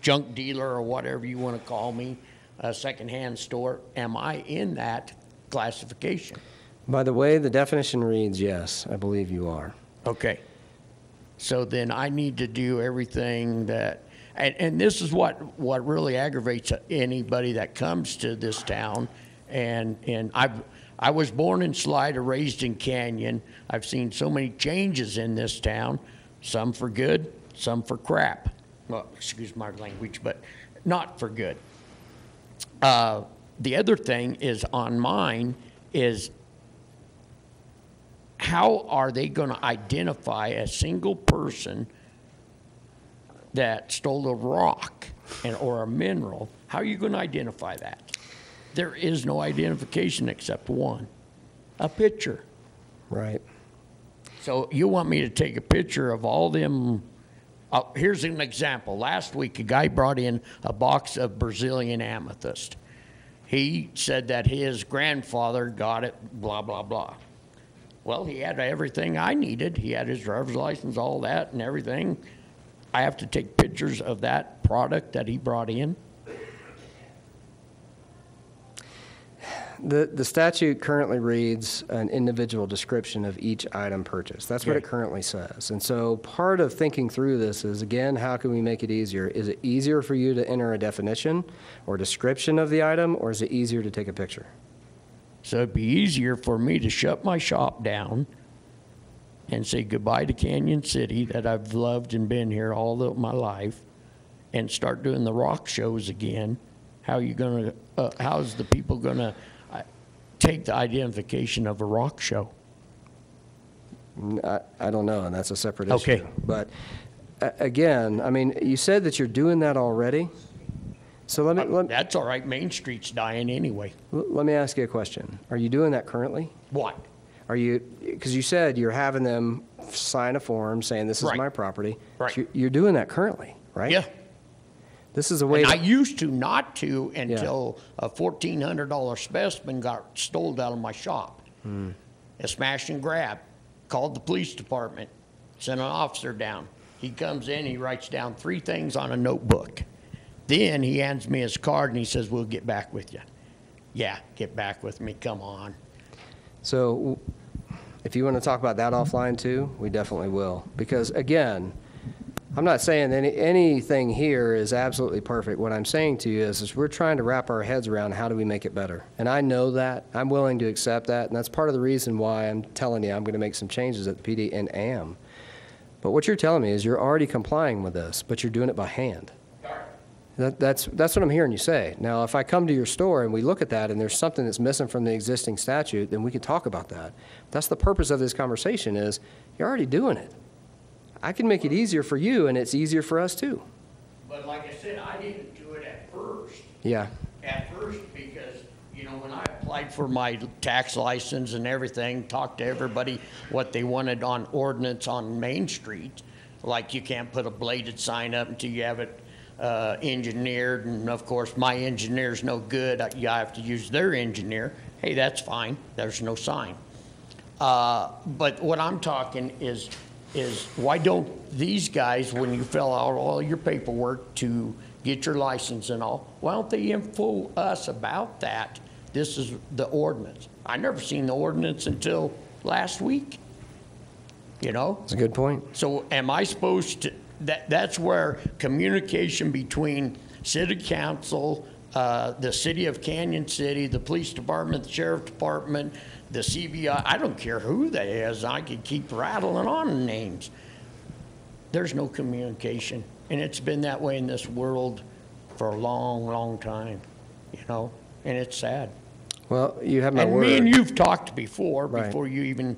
junk dealer or whatever you want to call me, a secondhand store? Am I in that classification? By the way the definition reads, yes, I believe you are. Okay. So then I need to do everything that, and this is what really aggravates anybody that comes to this town. And I was born in Slida, raised in Canyon. I've seen so many changes in this town, some for good, some for crap. Well, excuse my language, but not for good. The other thing is on mine is, how are they going to identify a single person that stole a rock or a mineral? How are you going to identify that? There is no identification except one, a picture. Right. So you want me to take a picture of all them? Here's an example. Last week, a guy brought in a box of Brazilian amethyst. He said that his grandfather got it, blah, blah, blah. Well, he had everything I needed. He had his driver's license, all that and everything. I have to take pictures of that product that he brought in? The statute currently reads an individual description of each item purchased. That's what it Okay. currently says. And so part of thinking through this is, again, how can we make it easier? Is it easier for you to enter a definition or description of the item, or is it easier to take a picture? So it'd be easier for me to shut my shop down and say goodbye to Canyon City that I've loved and been here my life, and start doing the rock shows again. How you gonna, how's the people gonna take the identification of a rock show? I don't know, and that's a separate issue. Okay. But again, I mean, you said that you're doing that already. So That's all right, Main Street's dying anyway. let me ask you a question. Are you doing that currently? What? Are you, because you said you're having them sign a form saying this is Right. my property. Right. You're doing that currently, right? Yeah. This is a way And I to, used to not to until a $1,400 specimen got stole out of my shop. A smash and grab. Called the police department, sent an officer down. He comes in, he writes down 3 things on a notebook. Then he hands me his card and he says, "We'll get back with you." Yeah, get back with me, come on. so if you want to talk about that offline too, we definitely will. Because again, I'm not saying anything here is absolutely perfect. What I'm saying to you is we're trying to wrap our heads around how do we make it better. And I know that. I'm willing to accept that. And that's part of the reason why I'm telling you I'm going to make some changes at the PD and am. But what you're telling me is you're already complying with this, but you're doing it by hand. That's what I'm hearing you say. Now, if I come to your store and we look at that and there's something that's missing from the existing statute, then we can talk about that. That's the purpose of this conversation is you're already doing it. I can make it easier for you, and it's easier for us too. But like I said, I didn't do it at first. Yeah. At first, because, you know, when I applied for my tax license and everything, talked to everybody what they wanted on ordinance on Main Street, like you can't put a bladed sign up until you have it engineered, and of course, my engineer's no good. You have to use their engineer. Hey, that's fine. There's no sign. But what I'm talking is why don't these guys, when you fill out all your paperwork to get your license and all, why don't they info us about that? This is the ordinance. I never seen the ordinance until last week, you know? That's a good point. So am I supposed to, that's where communication between city council, the city of Canyon City, the police department, the sheriff department, the CBI, I don't care who that is, I could keep rattling on names. There's no communication, and it's been that way in this world for a long, long time, you know, and it's sad. Well, you have my And word. me and you've talked before, Right. before you even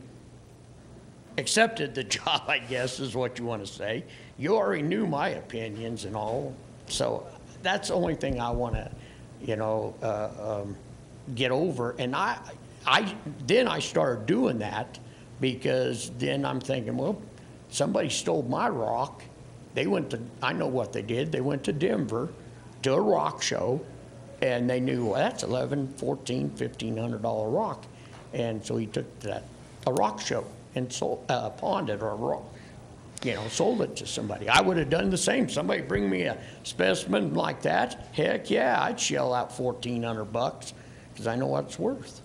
accepted the job, I guess is what you want to say. You already knew my opinions and all, so that's the only thing I want to, you know, get over. And then I started doing that because then I'm thinking, well, somebody stole my rock. They went to, I know what they did. They went to Denver to a rock show, and they knew, well, that's $1,100, $1,400, $1,500 rock. And so he took that, a rock show, and sold, pawned it, or rock, you know, sold it to somebody. I would have done the same. Somebody bring me a specimen like that, heck yeah, I'd shell out $1,400 because I know what it's worth.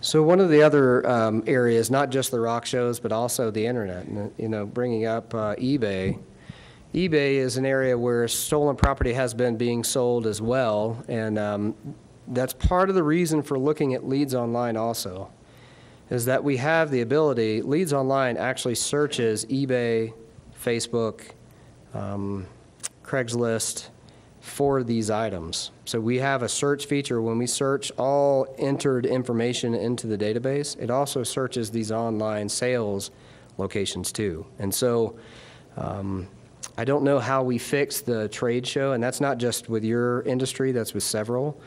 So one of the other areas, not just the rock shows, but also the internet, and, you know, bringing up eBay. eBay is an area where stolen property has been being sold as well, and that's part of the reason for looking at Leads Online also, is that we have the ability, Leads Online actually searches eBay, Facebook, Craigslist for these items. So we have a search feature. When we search all entered information into the database, it also searches these online sales locations too. And so I don't know how we fix the trade show, and that's not just with your industry, that's with several,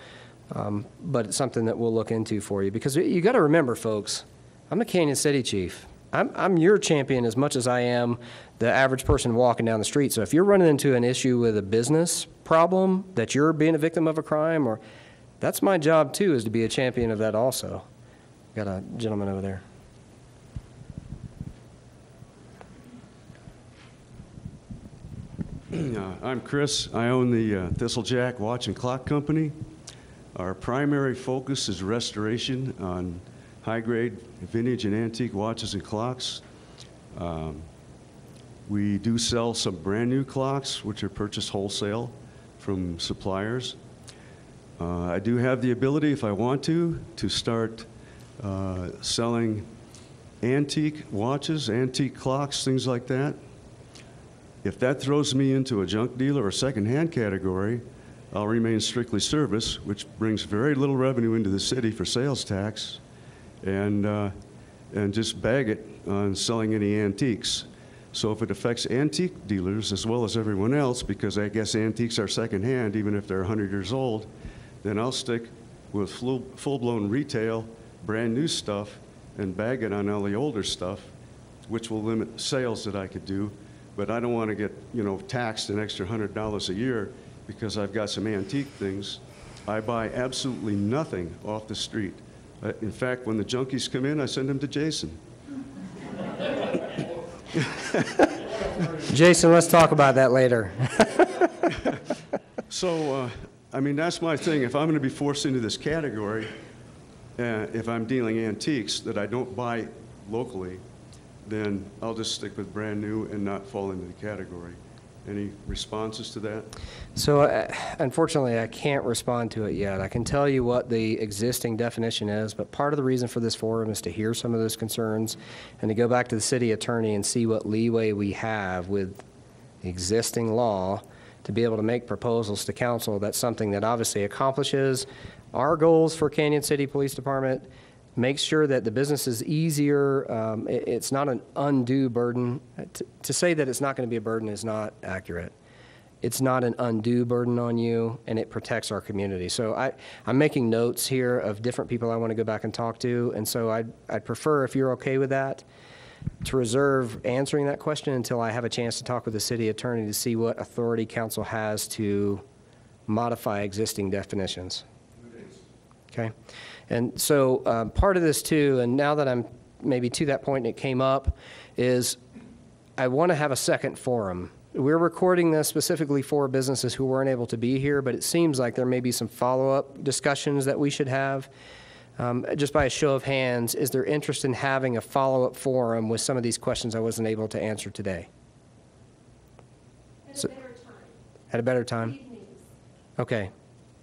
but it's something that we'll look into for you. Because you got to remember, folks, I'm a Canyon City chief. I'm your champion as much as I am the average person walking down the street. So if you're running into an issue with a business problem, that you're being a victim of a crime, or that's my job too, is to be a champion of that also. Got a gentleman over there. I'm Chris. I own the Thistlejack Watch and Clock Company. Our primary focus is restoration on high-grade vintage and antique watches and clocks. We do sell some brand-new clocks, which are purchased wholesale from suppliers. I do have the ability, if I want to start selling antique watches, antique clocks, things like that. If that throws me into a junk dealer or secondhand category, I'll remain strictly service, which brings very little revenue into the city for sales tax, and just bag it on selling any antiques. So if it affects antique dealers as well as everyone else, because I guess antiques are secondhand even if they're 100 years old, then I'll stick with full-blown retail, brand new stuff, and bag it on all the older stuff, which will limit sales that I could do. But I don't want to get, taxed an extra $100 a year because I've got some antique things. I buy absolutely nothing off the street. In fact, when the junkies come in, I send them to Jason. Jason, let's talk about that later. So, that's my thing. If I'm going to be forced into this category, if I'm dealing antiques that I don't buy locally, then I'll just stick with brand new and not fall into the category. Any responses to that? So unfortunately, I can't respond to it yet. I can tell you what the existing definition is, but part of the reason for this forum is to hear some of those concerns and to go back to the city attorney and see what leeway we have with the existing law to be able to make proposals to council. That's something that obviously accomplishes our goals for Canon City Police Department, makes sure that the business is easier. It's not an undue burden. To say that it's not going to be a burden is not accurate. It's not an undue burden on you, and it protects our community. So I'm making notes here of different people I want to go back and talk to, and so I'd prefer, if you're okay with that, to reserve answering that question until I have a chance to talk with the city attorney to see what authority council has to modify existing definitions. Okay? And so part of this too, and now that I'm maybe to that point and it came up, is I want to have a second forum. We're recording this specifically for businesses who weren't able to be here, but it seems like there may be some follow-up discussions that we should have. Just by a show of hands, is there interest in having a follow-up forum with some of these questions I wasn't able to answer today? At a better time. At a better time? Evenings. Okay.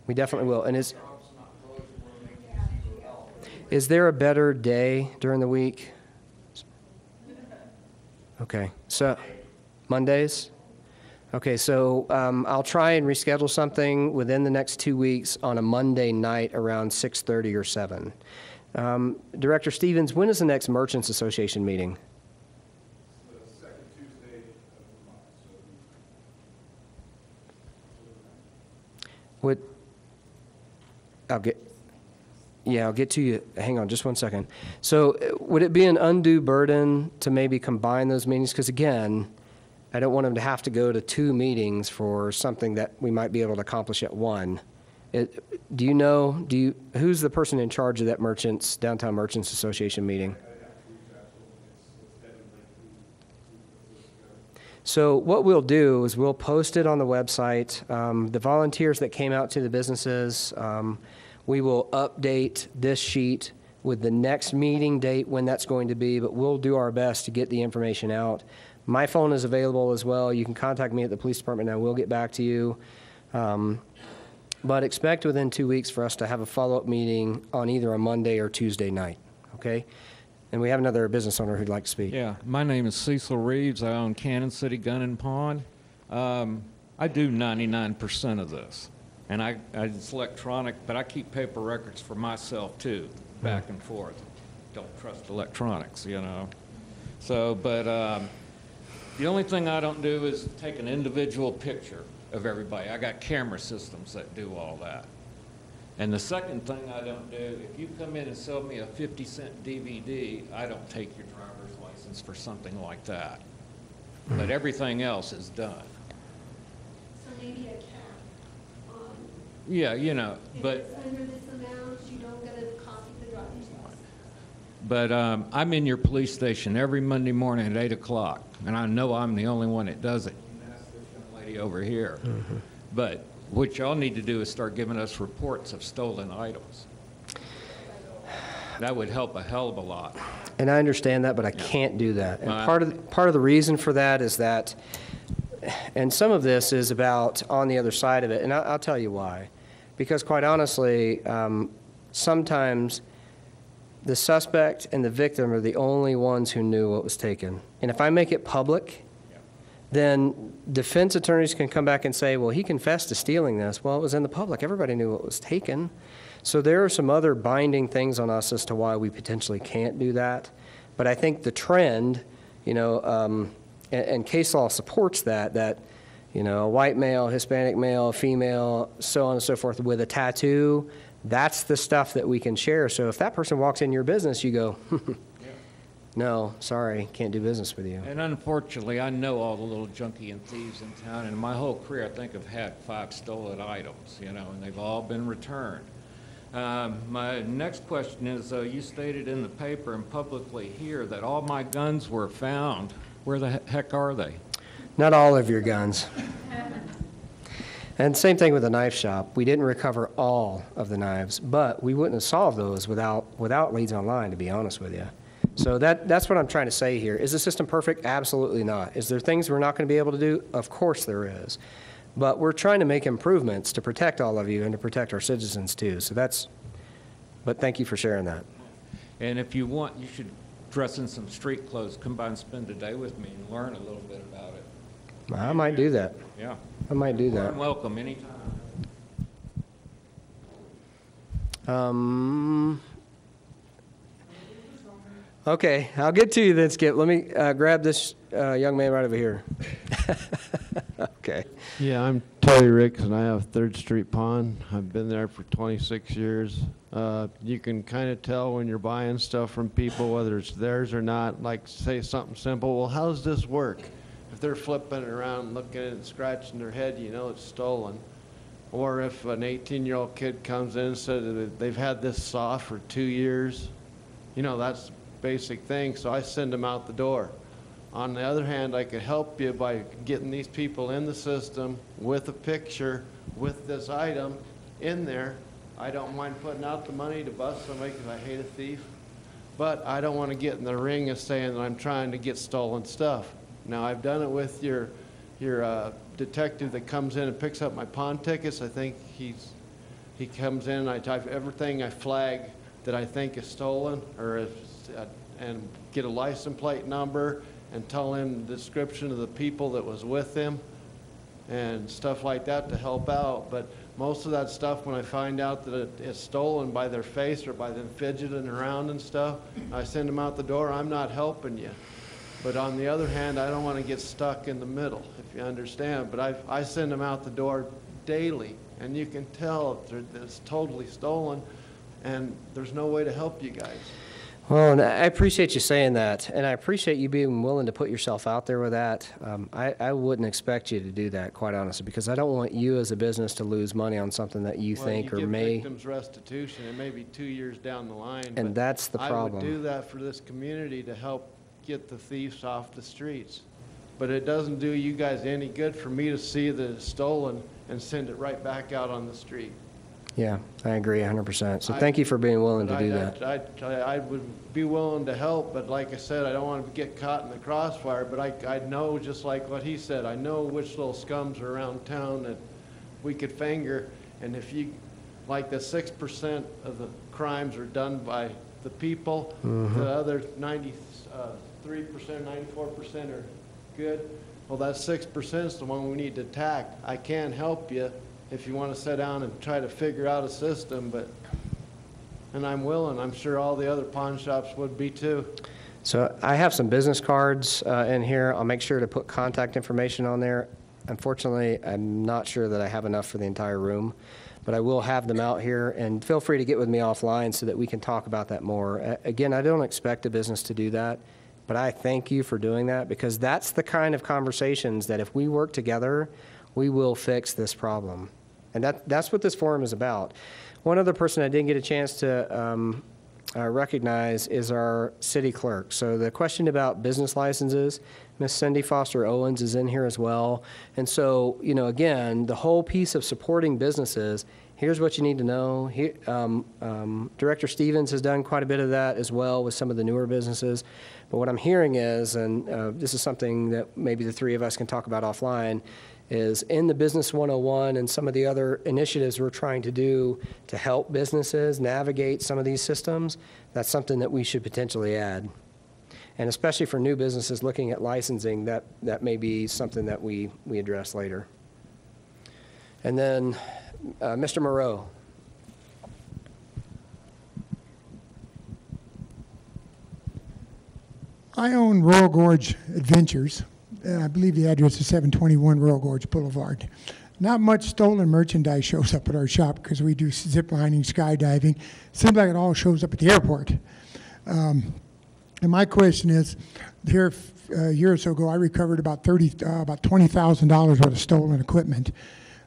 We definitely will. And is there a better day during the week? Okay. So, Mondays? Okay, so I'll try and reschedule something within the next 2 weeks on a Monday night around 6:30 or 7. Director Stevens, when is the next Merchants Association meeting? The second Tuesday of the month. I'll get to you. Hang on just one second. So would it be an undue burden to maybe combine those meetings? Because again, I don't want them to have to go to 2 meetings for something that we might be able to accomplish at one. Who's the person in charge of that Downtown Merchants Association meeting? So what we'll do is we'll post it on the website. The volunteers that came out to the businesses, we will update this sheet with the next meeting date when that's going to be, but we'll do our best to get the information out. My phone is available as well. You can contact me at the police department and we'll get back to you. But expect within 2 weeks for us to have a follow-up meeting on either a Monday or Tuesday night, okay? And we have another business owner who'd like to speak. Yeah, my name is Cecil Reeves. I own Canon City Gun and Pawn. I do 99% of this. And it's electronic, but I keep paper records for myself too, back and forth. Don't trust electronics, So, but the only thing I don't do is take an individual picture of everybody. I got camera systems that do all that. And the second thing I don't do, if you come in and sell me a 50-cent DVD, I don't take your driver's license for something like that. But everything else is done. So maybe a cap. Yeah, but... If it's under this amount, you don't get a copy of the driver's license. But I'm in your police station every Monday morning at 8 o'clock, and I know I'm the only one that does it. You can ask this young lady somebody over here. But what y'all need to do is start giving us reports of stolen items. That would help a hell of a lot. And I understand that, but I can't do that. And part of the reason for that is that, and some of this is about on the other side of it, and I'll tell you why. Because quite honestly, sometimes the suspect and the victim are the only ones who knew what was taken. And if I make it public, then defense attorneys can come back and say, well, he confessed to stealing this. Well, it was in the public. Everybody knew what was taken. So there are some other binding things on us as to why we potentially can't do that. But I think the trend, you know, and case law supports that, you know, a white male, Hispanic male, female, so on and so forth with a tattoo, that's the stuff that we can share. So if that person walks in your business, you go, no, sorry, can't do business with you. And unfortunately, I know all the little junkie and thieves in town, and my whole career, I think I've had 5 stolen items, you know, and they've all been returned. My next question is, you stated in the paper and publicly here that all my guns were found. Where the heck are they? Not all of your guns. And same thing with the knife shop. We didn't recover all of the knives, but we wouldn't have solved those without leads online, to be honest with you. So that's what I'm trying to say here. Is the system perfect? Absolutely not. Is there things we're not going to be able to do? Of course there is. But we're trying to make improvements to protect all of you and to protect our citizens too. So but thank you for sharing that. And if you want, you should dress in some street clothes, come by and spend a day with me and learn a little bit about it. I might do that. Yeah. I might do that. You're welcome anytime. Okay, I'll get to you then, Skip. Let me grab this young man right over here. Okay. Yeah, I'm Terry Ricks, and I have 3rd Street Pawn. I've been there for 26 years. You can kind of tell when you're buying stuff from people, whether it's theirs or not. Like, say something simple, well, how does this work? If they're flipping it around, looking at it, and scratching their head, you know it's stolen. Or if an 18-year-old kid comes in and says that they've had this saw for 2 years, you know, that's the basic thing, so I send them out the door. On the other hand, I could help you by getting these people in the system with a picture, with this item in there. I don't mind putting out the money to bust somebody because I hate a thief, but I don't want to get in the ring of saying that I'm trying to get stolen stuff. Now, I've done it with your detective that comes in and picks up my pawn tickets. I think he comes in and I type everything I flag that I think is stolen, or and get a license plate number and tell him the description of the people that was with him and stuff like that to help out. But most of that stuff, when I find out that it's stolen by their face or by them fidgeting around and stuff, I send them out the door. I'm not helping you. But on the other hand, I don't want to get stuck in the middle, if you understand. But I send them out the door daily, and you can tell that it's totally stolen, and there's no way to help you guys. Well, and I appreciate you saying that, and I appreciate you being willing to put yourself out there with that. I wouldn't expect you to do that, quite honestly, because I don't want you as a business to lose money on something that you think or may. You give victims restitution, and maybe 2 years down the line. And that's the problem. I would do that for this community to help get the thieves off the streets. But it doesn't do you guys any good for me to see that it's stolen and send it right back out on the street. Yeah, I agree 100%. So thank you for being willing to do that. I would be willing to help, but like I said, I don't want to get caught in the crossfire. But I know, just like what he said, I know which little scums are around town that we could finger. And if you, like the 6% of the crimes are done by the people, the other 93%, 94% are good. Well, that 6% is the one we need to attack. I can help you if you want to sit down and try to figure out a system, and I'm willing. I'm sure all the other pawn shops would be too. So I have some business cards in here. I'll make sure to put contact information on there. Unfortunately, I'm not sure that I have enough for the entire room, but I will have them out here, and feel free to get with me offline so that we can talk about that more. Again, I don't expect a business to do that, but I thank you for doing that, because that's the kind of conversations that if we work together, we will fix this problem. And that's what this forum is about. One other person I didn't get a chance to recognize is our city clerk. So the question about business licenses, Miss Cindy Foster Owens is in here as well. And so, you know, again, the whole piece of supporting businesses, here's what you need to know. Here, Director Stevens has done quite a bit of that as well with some of the newer businesses. But what I'm hearing is, and this is something that maybe the three of us can talk about offline, is in the Business 101 and some of the other initiatives we're trying to do to help businesses navigate some of these systems, that's something that we should potentially add. And especially for new businesses looking at licensing, that may be something that we address later. And then Mr. Moreau. I own Royal Gorge Adventures. I believe the address is 721 Royal Gorge Boulevard. Not much stolen merchandise shows up at our shop because we do zip lining, skydiving. Seems like it all shows up at the airport. And my question is, here a year or so ago, I recovered about $20,000 worth of stolen equipment,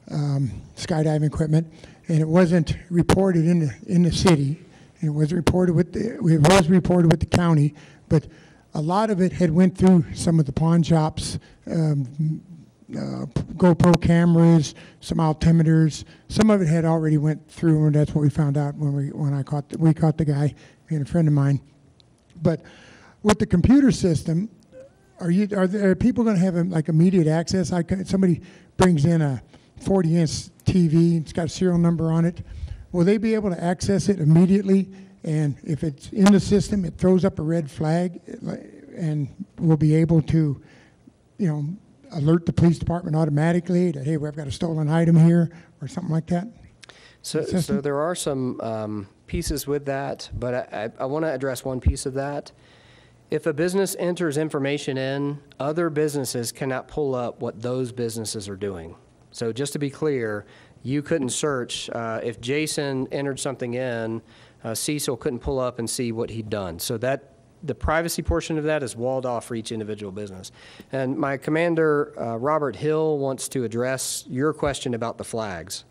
skydiving equipment, and it wasn't reported in the city. It was reported with the county, but a lot of it had went through some of the pawn shops, GoPro cameras, some altimeters. Some of it had already went through, and that's what we found out when we caught the guy, and a friend of mine. But with the computer system, are people going to have like immediate access? Somebody brings in a 40-inch TV, it's got a serial number on it. Will they be able to access it immediately? And if it's in the system, it throws up a red flag, and we'll be able to, you know, alert the police department automatically that, hey, we've got a stolen item here, or something like that? So there are some pieces with that, but I want to address one piece of that. If a business enters information in, other businesses cannot pull up what those businesses are doing. So just to be clear, you couldn't search. If Jason entered something in, Cecil couldn't pull up and see what he'd done. So that the privacy portion of that is walled off for each individual business. And my commander, Robert Hill, wants to address your question about the flags.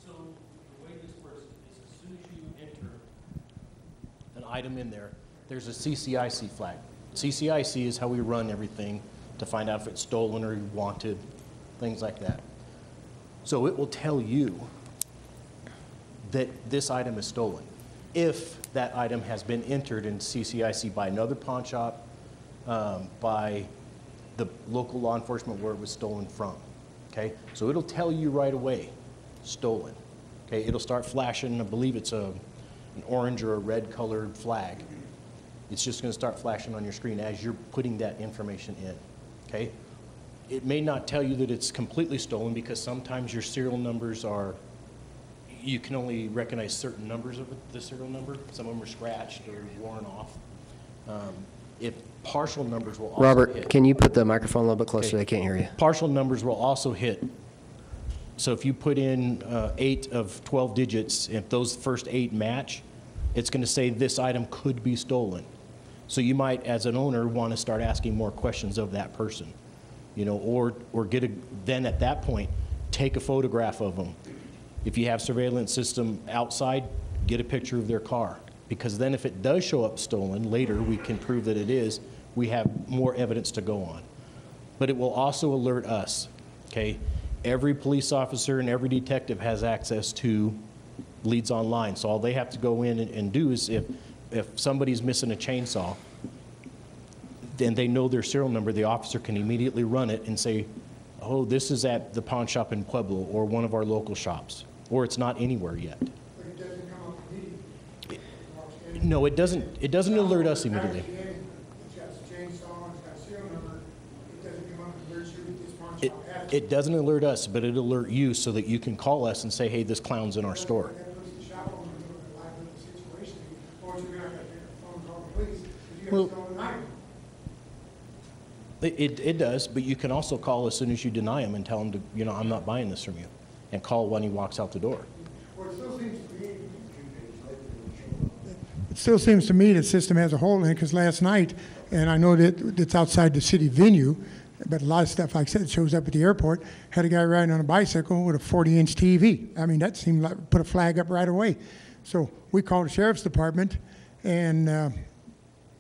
So the way this works is as soon as you enter an item in there, there's a CCIC flag. CCIC is how we run everything to find out if it's stolen or wanted, things like that. So it will tell you that this item is stolen if that item has been entered in CCIC by another pawn shop, by the local law enforcement where it was stolen from, okay? So it'll tell you right away, stolen, okay? It'll start flashing, I believe it's an orange or a red colored flag. It's just gonna start flashing on your screen as you're putting that information in, okay? It may not tell you that it's completely stolen because sometimes your serial numbers are, you can only recognize certain numbers of the serial number. Some of them are scratched or worn off. If partial numbers will also Robert, hit. can you put the microphone a little bit closer? Okay. They can't hear you. Partial numbers will also hit. So if you put in 8 of 12 digits, if those first 8 match, it's going to say this item could be stolen. So you might, as an owner, want to start asking more questions of that person, you know, or then at that point, take a photograph of them. If you have surveillance system outside, get a picture of their car. Because then if it does show up stolen, later we can prove that it is, we have more evidence to go on. But it will also alert us, okay? Every police officer and every detective has access to Leads Online. So all they have to go in and do is if somebody's missing a chainsaw, then they know their serial number, the officer can immediately run it and say, oh, this is at the pawn shop in Pueblo or one of our local shops, or it's not anywhere yet. But it doesn't come up immediately? No, it doesn't alert us immediately. It's got a chainsaw, it's got a serial number, it doesn't come up and alert you that this pawn shop has it. It doesn't alert us, but it'll alert you so that you can call us and say, hey, this clown's in our store. That puts the shop owner in a liability situation, or you're going to have to phone call the police if you have a stolen item. It does, but you can also call as soon as you deny him and tell him to, you know, I'm not buying this from you, and call when he walks out the door. Well, it still seems to me the system has a hole in it, because last night, and I know that it's outside the city venue, but a lot of stuff, like I said, shows up at the airport, had a guy riding on a bicycle with a 40-inch TV. I mean, that seemed like put a flag up right away. So we called the sheriff's department, and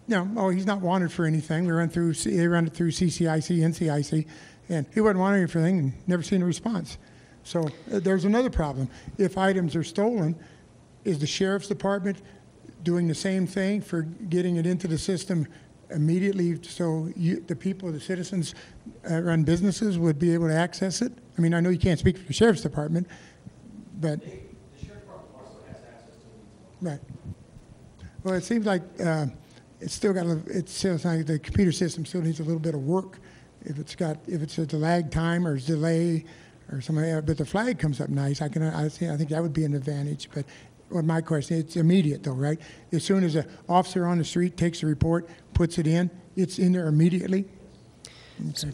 he's not wanted for anything. They run it through CCIC, NCIC, and he wasn't wanted for anything and never seen a response. So there's another problem. If items are stolen, is the sheriff's department doing the same thing for getting it into the system immediately so the people, the citizens run businesses would be able to access it? I mean, I know you can't speak for the sheriff's department, but... The sheriff's department also has access to it. Right. Well, it seems like it's still got it sounds like the computer system still needs a little bit of work. If it's a lag time or delay or something like that, but the flag comes up nice. I think that would be an advantage. But my question, it's immediate though, right? As soon as an officer on the street takes the report, puts it in, it's in there immediately? Okay.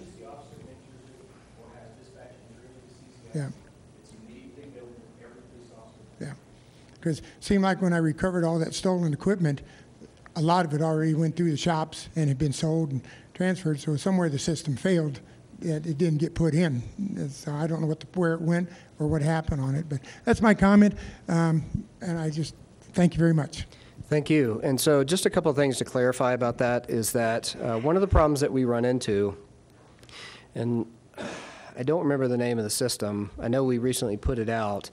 Yeah. Yeah. Because it seemed like when I recovered all that stolen equipment, a lot of it already went through the shops and had been sold and transferred. So somewhere the system failed, it didn't get put in. So I don't know where it went or what happened on it. But that's my comment, and I just thank you very much. Thank you. And so just a couple of things to clarify about that is that one of the problems that we run into, and I don't remember the name of the system. I know we recently put it out.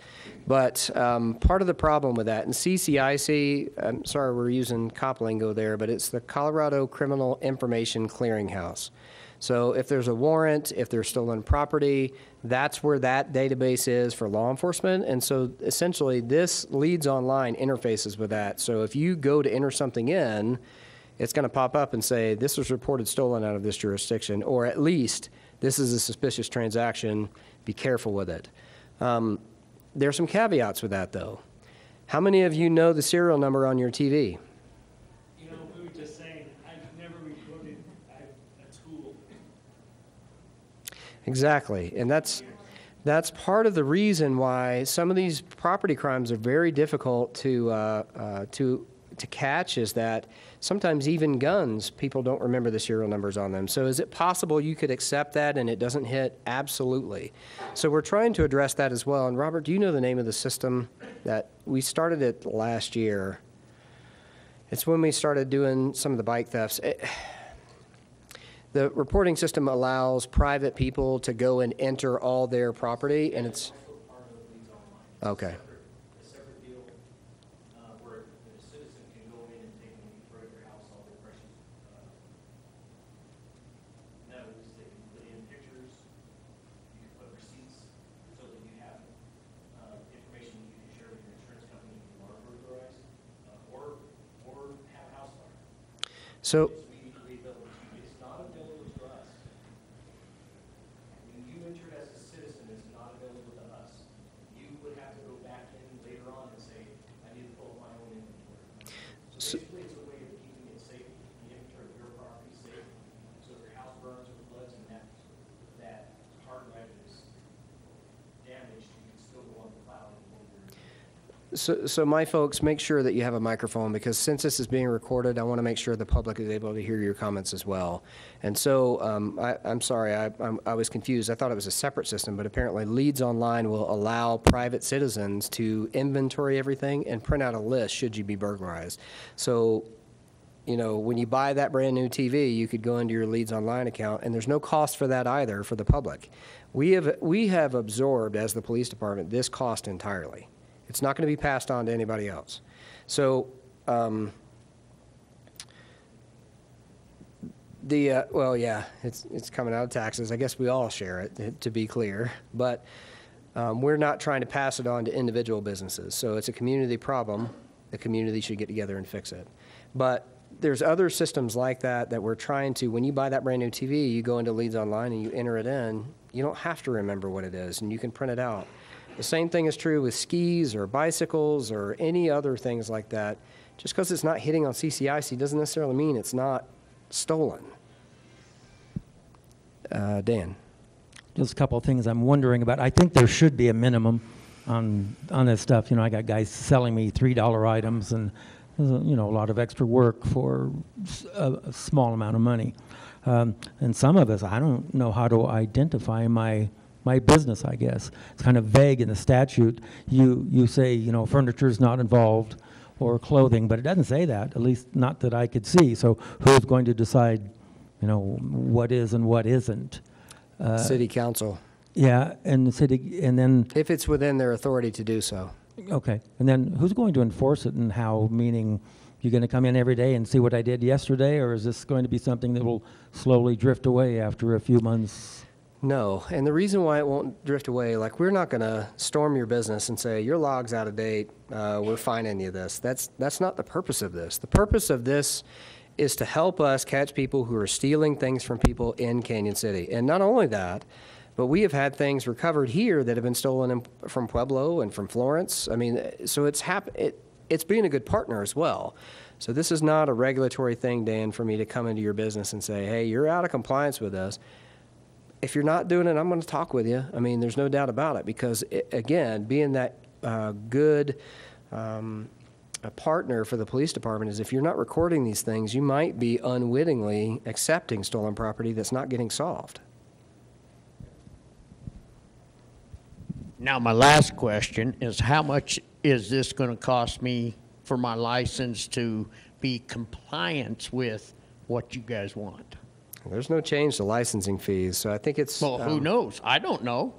But part of the problem with that, and CCIC, I'm sorry we're using cop lingo there, but it's the Colorado Criminal Information Clearinghouse. So if there's a warrant, if there's stolen property, that's where that database is for law enforcement. And so essentially this Leads Online interfaces with that. So if you go to enter something in, it's going to pop up and say, this was reported stolen out of this jurisdiction, or at least this is a suspicious transaction, be careful with it. There are some caveats with that, though. How many of you know the serial number on your TV? You know, we were just saying, I've never reported at school. Exactly, and that's part of the reason why some of these property crimes are very difficult to catch, is that sometimes even guns, people don't remember the serial numbers on them. So is it possible you could accept that and it doesn't hit? Absolutely. So we're trying to address that as well. And Robert, do you know the name of the system that we started it last year? It's when we started doing some of the bike thefts. The reporting system allows private people to go and enter all their property, and it's... Okay. So, it's not available to us. When you enter it as a citizen, it's not available to us. You would have to go back in later on and say, I need to pull up my own inventory. So basically, it's a way of keeping it safe, the inventory of your property safe. So if your house burns or floods and that hard drive is damaged, you can still go on the cloud and pull your. So my folks, make sure that you have a microphone, because since this is being recorded, I want to make sure the public is able to hear your comments as well. And so I'm sorry, I was confused. I thought it was a separate system, but apparently Leads Online will allow private citizens to inventory everything and print out a list should you be burglarized. So, you know, when you buy that brand new TV, you could go into your Leads Online account, and there's no cost for that either for the public. We have absorbed, as the police department, this cost entirely. It's not going to be passed on to anybody else. So well, yeah, it's coming out of taxes. I guess we all share it, to be clear. But we're not trying to pass it on to individual businesses. So it's a community problem. The community should get together and fix it. But there's other systems like that that we're trying to, when you buy that brand new TV, you go into Leads Online and you enter it in. You don't have to remember what it is, and you can print it out. The same thing is true with skis or bicycles or any other things like that. Just because it's not hitting on CCIC doesn't necessarily mean it's not stolen. Dan. Just a couple of things I'm wondering about. I think there should be a minimum on this stuff. You know, I got guys selling me $3 items, and you know, a lot of extra work for a small amount of money. And some of us, I don't know how to identify my my business, I guess. It's kind of vague in the statute. You say, you know, furniture is not involved or clothing, but it doesn't say that, at least not that I could see. So who's going to decide, you know, what is and what isn't? City council, Yeah, and the city, and then, if it's within their authority to do so. okay. And then who's going to enforce it and how, meaning you're going to come in every day and see what I did yesterday, or is this going to be something that will slowly drift away after a few months? No, and the reason why it won't drift away, like, we're not going to storm your business and say, your log's out of date, we're fining you this. That's not the purpose of this. The purpose of this is to help us catch people who are stealing things from people in Canyon City. And not only that, but we have had things recovered here that have been stolen from Pueblo and from Florence. I mean, so it's being a good partner as well. So this is not a regulatory thing, Dan, for me to come into your business and say, hey, you're out of compliance with us. If you're not doing it, I'm going to talk with you. I mean, there's no doubt about it, because, again, being that good a partner for the police department is, if you're not recording these things, you might be unwittingly accepting stolen property that's not getting solved. Now, my last question is, how much is this going to cost me for my license to be compliant with what you guys want? There's no change to licensing fees, so I think it's... Well, who knows? I don't know.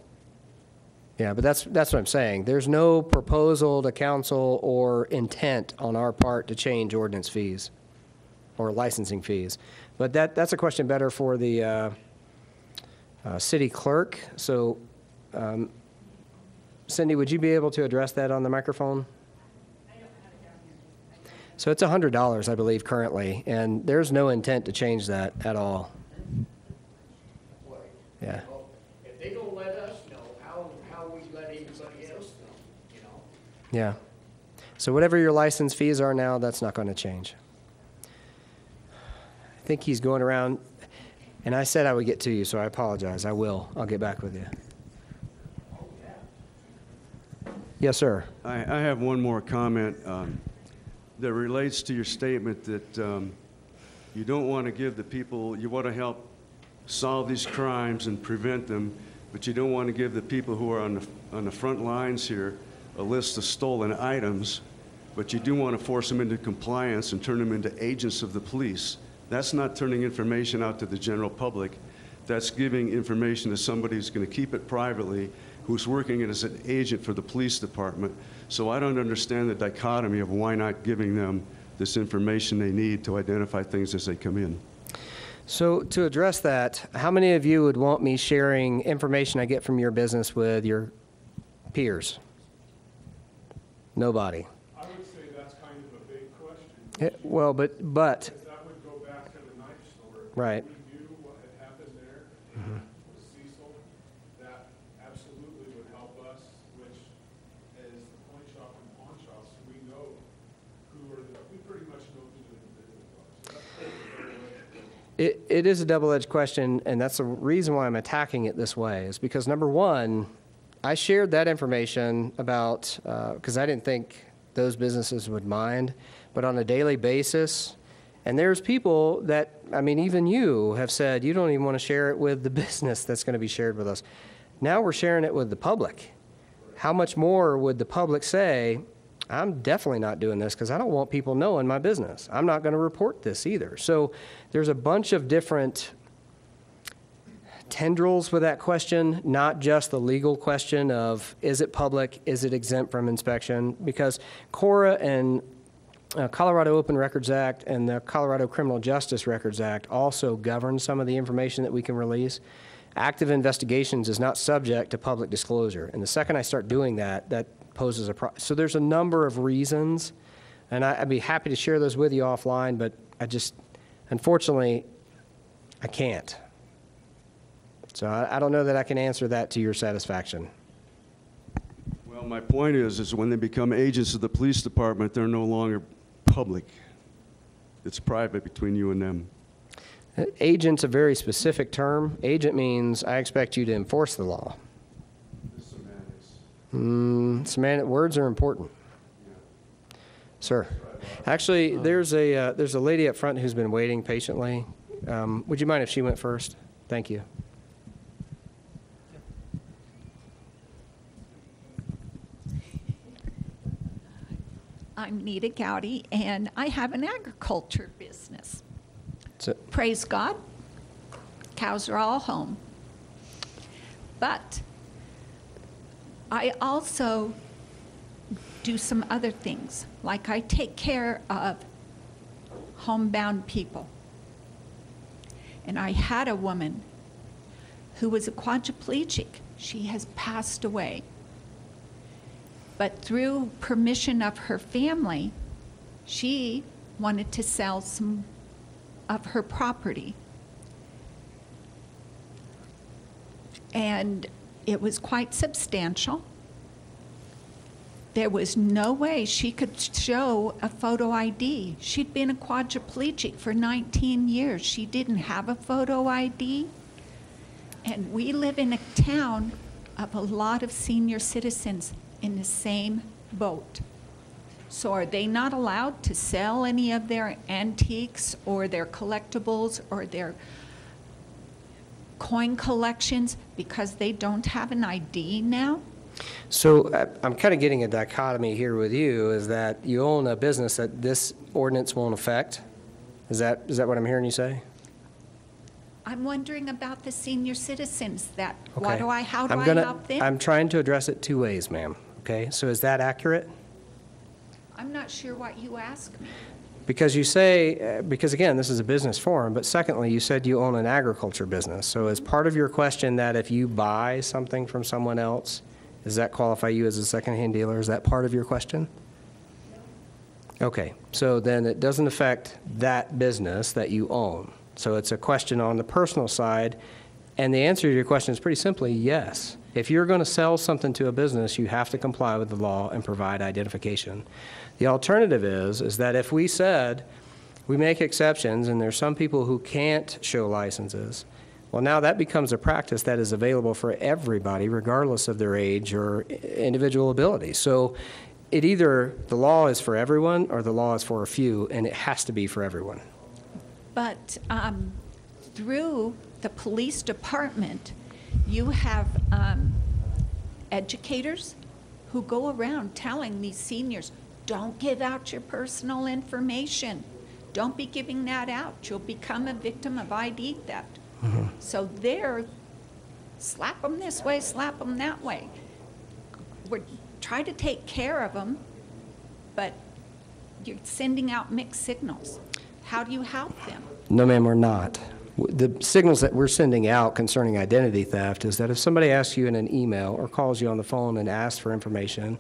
Yeah, but that's what I'm saying. There's no proposal to council or intent on our part to change ordinance fees or licensing fees. But that's a question better for the city clerk. So, Cindy, would you be able to address that on the microphone? So it's $100, I believe, currently, and there's no intent to change that at all. Yeah. If they don't let us know, how we let anybody else know, you know? Yeah. So whatever your license fees are now, that's not going to change. I think he's going around, and I said I would get to you, so I apologize. I will. I'll get back with you. Yes, sir. I have one more comment that relates to your statement that you don't want to give the people, you want to help solve these crimes and prevent them, but you don't want to give the people who are on the front lines here a list of stolen items, but you do want to force them into compliance and turn them into agents of the police. That's not turning information out to the general public. That's giving information to somebody who's going to keep it privately, who's working as an agent for the police department. So I don't understand the dichotomy of why not giving them this information they need to identify things as they come in. So to address that, how many of you would want me sharing information I get from your business with your peers? Nobody. I would say that's kind of a big question. Well, but Because that would go back to the knife store. Right. If we knew what had happened there with Cecil, that absolutely would help us, which as the point shop and pawn shops, we know we pretty much know who the individuals are. So that's very it is a double-edged question, and that's the reason why I'm attacking it this way, is because, number one, I shared that information about, because I didn't think those businesses would mind, but on a daily basis, and there's people that, I mean, even you have said you don't even want to share it with the business that's going to be shared with us. Now we're sharing it with the public. How much more would the public say, I'm definitely not doing this because I don't want people knowing my business. I'm not going to report this either. So there's a bunch of different tendrils with that question, not just the legal question of, is it public, is it exempt from inspection? Because CORA and Colorado Open Records Act and the Colorado Criminal Justice Records Act also govern some of the information that we can release. Active investigations is not subject to public disclosure. And the second I start doing that, that poses a problem. So there's a number of reasons, and I'd be happy to share those with you offline, but I just, unfortunately, I can't. So I don't know that I can answer that to your satisfaction. Well, my point is when they become agents of the police department, they're no longer public. It's private between you and them. Agent's a very specific term. Agent means I expect you to enforce the law. Semantic words are important. Yeah. Sir. Actually, there's a lady up front who's been waiting patiently. Would you mind if she went first? Thank you. I'm Nita Gowdy, and I have an agriculture business. Praise God, cows are all home. But I also do some other things, like I take care of homebound people. And I had a woman who was a quadriplegic. She has passed away. But through permission of her family, she wanted to sell some of her property. And it was quite substantial. There was no way she could show a photo ID. She'd been a quadriplegic for 19 years. She didn't have a photo ID. And we live in a town of a lot of senior citizens in the same boat. So are they not allowed to sell any of their antiques or their collectibles or their coin collections because they don't have an ID now? So I'm kind of getting a dichotomy here with you, is that you own a business that this ordinance won't affect? Is that what I'm hearing you say? I'm wondering about the senior citizens that, Okay. how do I help them? I'm trying to address it two ways, ma'am. Okay, so is that accurate? I'm not sure what you asked me. Because you say, because again, this is a business forum, but secondly, you said you own an agriculture business. So is part of your question that if you buy something from someone else, does that qualify you as a secondhand dealer? Is that part of your question? Okay, so then it doesn't affect that business that you own. So it's a question on the personal side, and the answer to your question is pretty simply yes. If you're going to sell something to a business, you have to comply with the law and provide identification. The alternative is that if we said we make exceptions and there's some people who can't show licenses, well, now that becomes a practice that is available for everybody, regardless of their age or individual ability. So it either the law is for everyone or the law is for a few, and it has to be for everyone. But through the police department, you have educators who go around telling these seniors, don't give out your personal information. Don't be giving that out. You'll become a victim of ID theft. Mm-hmm. So they're slap them this way, slap them that way. We're trying to take care of them, but you're sending out mixed signals. How do you help them? No, ma'am, we're not. The signals that we're sending out concerning identity theft is that if somebody asks you in an email or calls you on the phone and asks for information,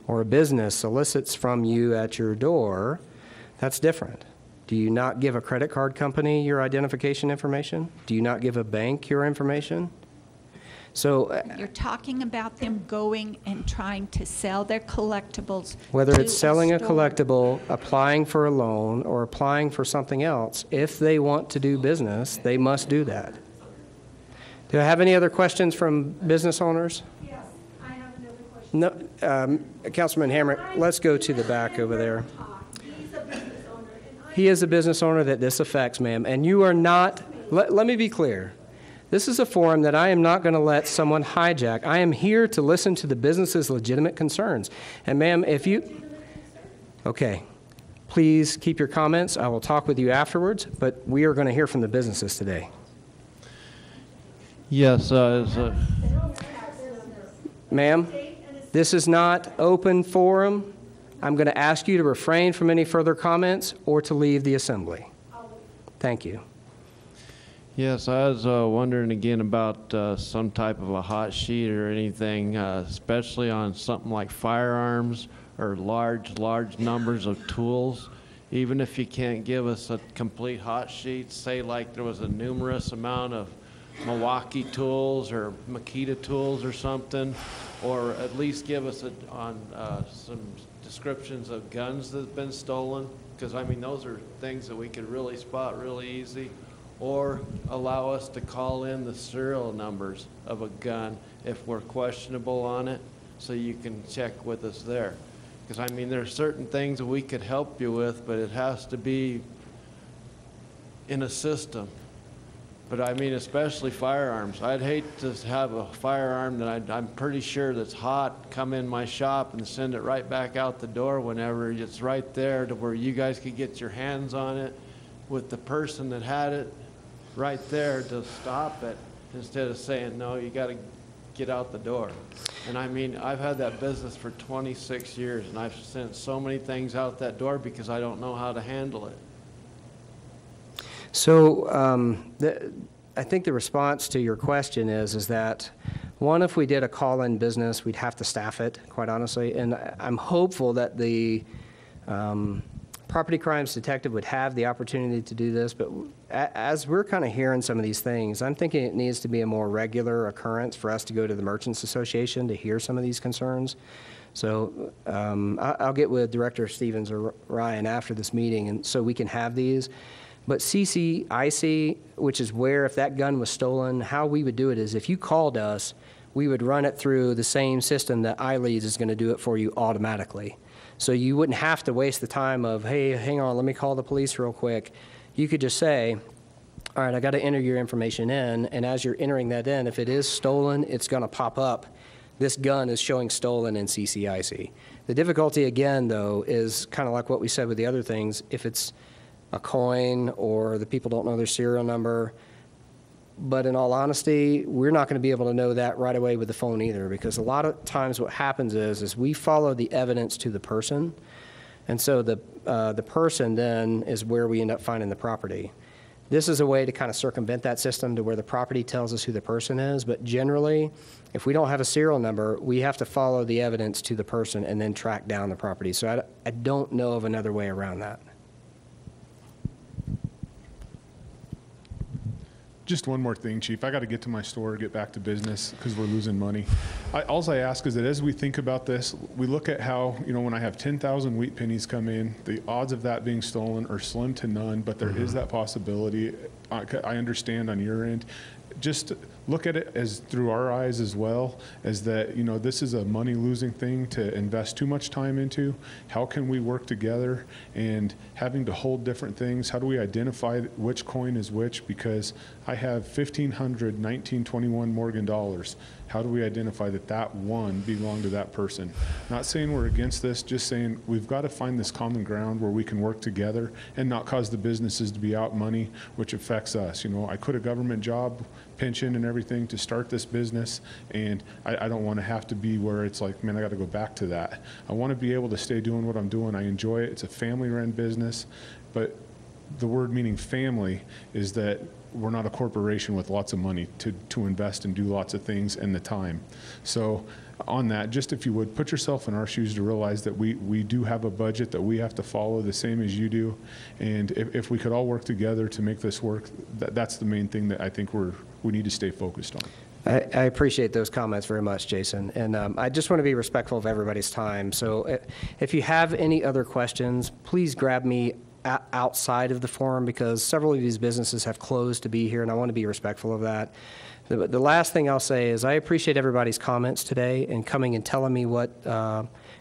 or a business solicits from you at your door, that's different. Do you not give a credit card company your identification information? Do you not give a bank your information? So you're talking about them going and trying to sell their collectibles. Whether it's selling a collectible, applying for a loan, or applying for something else, if they want to do business, they must do that. Do I have any other questions from business owners? Yes, I have another question. No, Councilman Hamrick, let's go to the back over there. He's a business owner. He is a business owner that this affects, ma'am, and you are not, let me be clear. This is a forum that I am not going to let someone hijack. I am here to listen to the business's legitimate concerns. And ma'am, if you, okay, please keep your comments. I will talk with you afterwards, but we are going to hear from the businesses today. Yes, ma'am, this is not open forum. I'm going to ask you to refrain from any further comments or to leave the assembly. Thank you. Yes, I was wondering again about some type of a hot sheet or anything, especially on something like firearms or large numbers of tools. Even if you can't give us a complete hot sheet, say like there was a numerous amount of Milwaukee tools or Makita tools or something, or at least give us some descriptions of guns that have been stolen, because I mean those are things that we could really spot really easy. Or allow us to call in the serial numbers of a gun if we're questionable on it, so you can check with us there. Because I mean, there are certain things that we could help you with, but it has to be in a system. But I mean, especially firearms. I'd hate to have a firearm that I'm pretty sure that's hot come in my shop and send it right back out the door whenever it's right there to where you guys could get your hands on it with the person that had it right there to stop it instead of saying, no, you got to get out the door. And I mean, I've had that business for 26 years and I've sent so many things out that door because I don't know how to handle it. So I think the response to your question is that, one, if we did a call-in business, we'd have to staff it, quite honestly. And I'm hopeful that the property crimes detective would have the opportunity to do this. But as we're kind of hearing some of these things, I'm thinking it needs to be a more regular occurrence for us to go to the Merchants Association to hear some of these concerns. So I'll get with Director Stevens or Ryan after this meeting, and so we can have these. But CCIC, which is where if that gun was stolen, how we would do it is if you called us, we would run it through the same system that iLeads is going to do it for you automatically. So you wouldn't have to waste the time of, hey, hang on, let me call the police real quick. You could just say, all right, I got to enter your information in, and as you're entering that in, if it is stolen, it's going to pop up. This gun is showing stolen in CCIC. The difficulty, again, though, is kind of like what we said with the other things. If it's a coin or the people don't know their serial number. But in all honesty, we're not going to be able to know that right away with the phone either, because a lot of times what happens is we follow the evidence to the person, and so the person then is where we end up finding the property. This is a way to kind of circumvent that system to where the property tells us who the person is, but generally, if we don't have a serial number, we have to follow the evidence to the person and then track down the property. So I don't know of another way around that. Just one more thing, Chief. I got to get to my store, get back to business because we're losing money. All I ask is that as we think about this, we look at how, when I have 10,000 wheat pennies come in, the odds of that being stolen are slim to none, but there is that possibility. I understand on your end. Just look at it as through our eyes as well, as that, this is a money-losing thing to invest too much time into. How can we work together? And having to hold different things, how do we identify which coin is which? Because I have 1,500 1921 Morgan dollars. How do we identify that one belonged to that person? Not saying we're against this, just saying we've got to find this common ground where we can work together and not cause the businesses to be out money, which affects us. I quit a government job, pension and everything to start this business, and I don't want to have to be where it's like, man, I got to go back to that. I want to be able to stay doing what I'm doing. I enjoy it. It's a family-run business, but the word meaning family is that we're not a corporation with lots of money to invest and do lots of things and the time. So on that, just if you would, put yourself in our shoes to realize that we do have a budget that we have to follow the same as you do. And if we could all work together to make this work, that's the main thing that I think we need to stay focused on. I appreciate those comments very much, Jason. And I just want to be respectful of everybody's time. So if you have any other questions, please grab me outside of the forum, because several of these businesses have closed to be here, and I want to be respectful of that. The last thing I'll say is I appreciate everybody's comments today and coming and telling me what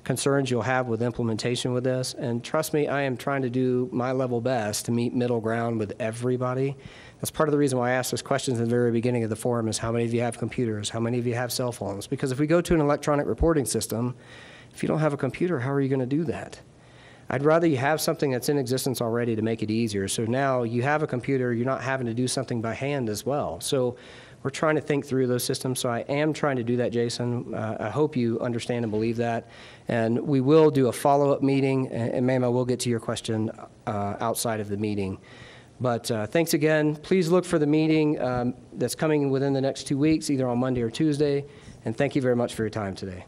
concerns you'll have with implementation with this. And trust me, I am trying to do my level best to meet middle ground with everybody. That's part of the reason why I asked those questions at the very beginning of the forum is how many of you have computers, how many of you have cell phones? Because if we go to an electronic reporting system, if you don't have a computer, how are you going to do that? I'd rather you have something that's in existence already to make it easier. So now you have a computer, you're not having to do something by hand as well. So we're trying to think through those systems. So I am trying to do that, Jason. I hope you understand and believe that. And we will do a follow-up meeting, and ma'am, I will get to your question outside of the meeting. But thanks again. Please look for the meeting that's coming within the next 2 weeks, either on Monday or Tuesday. And thank you very much for your time today.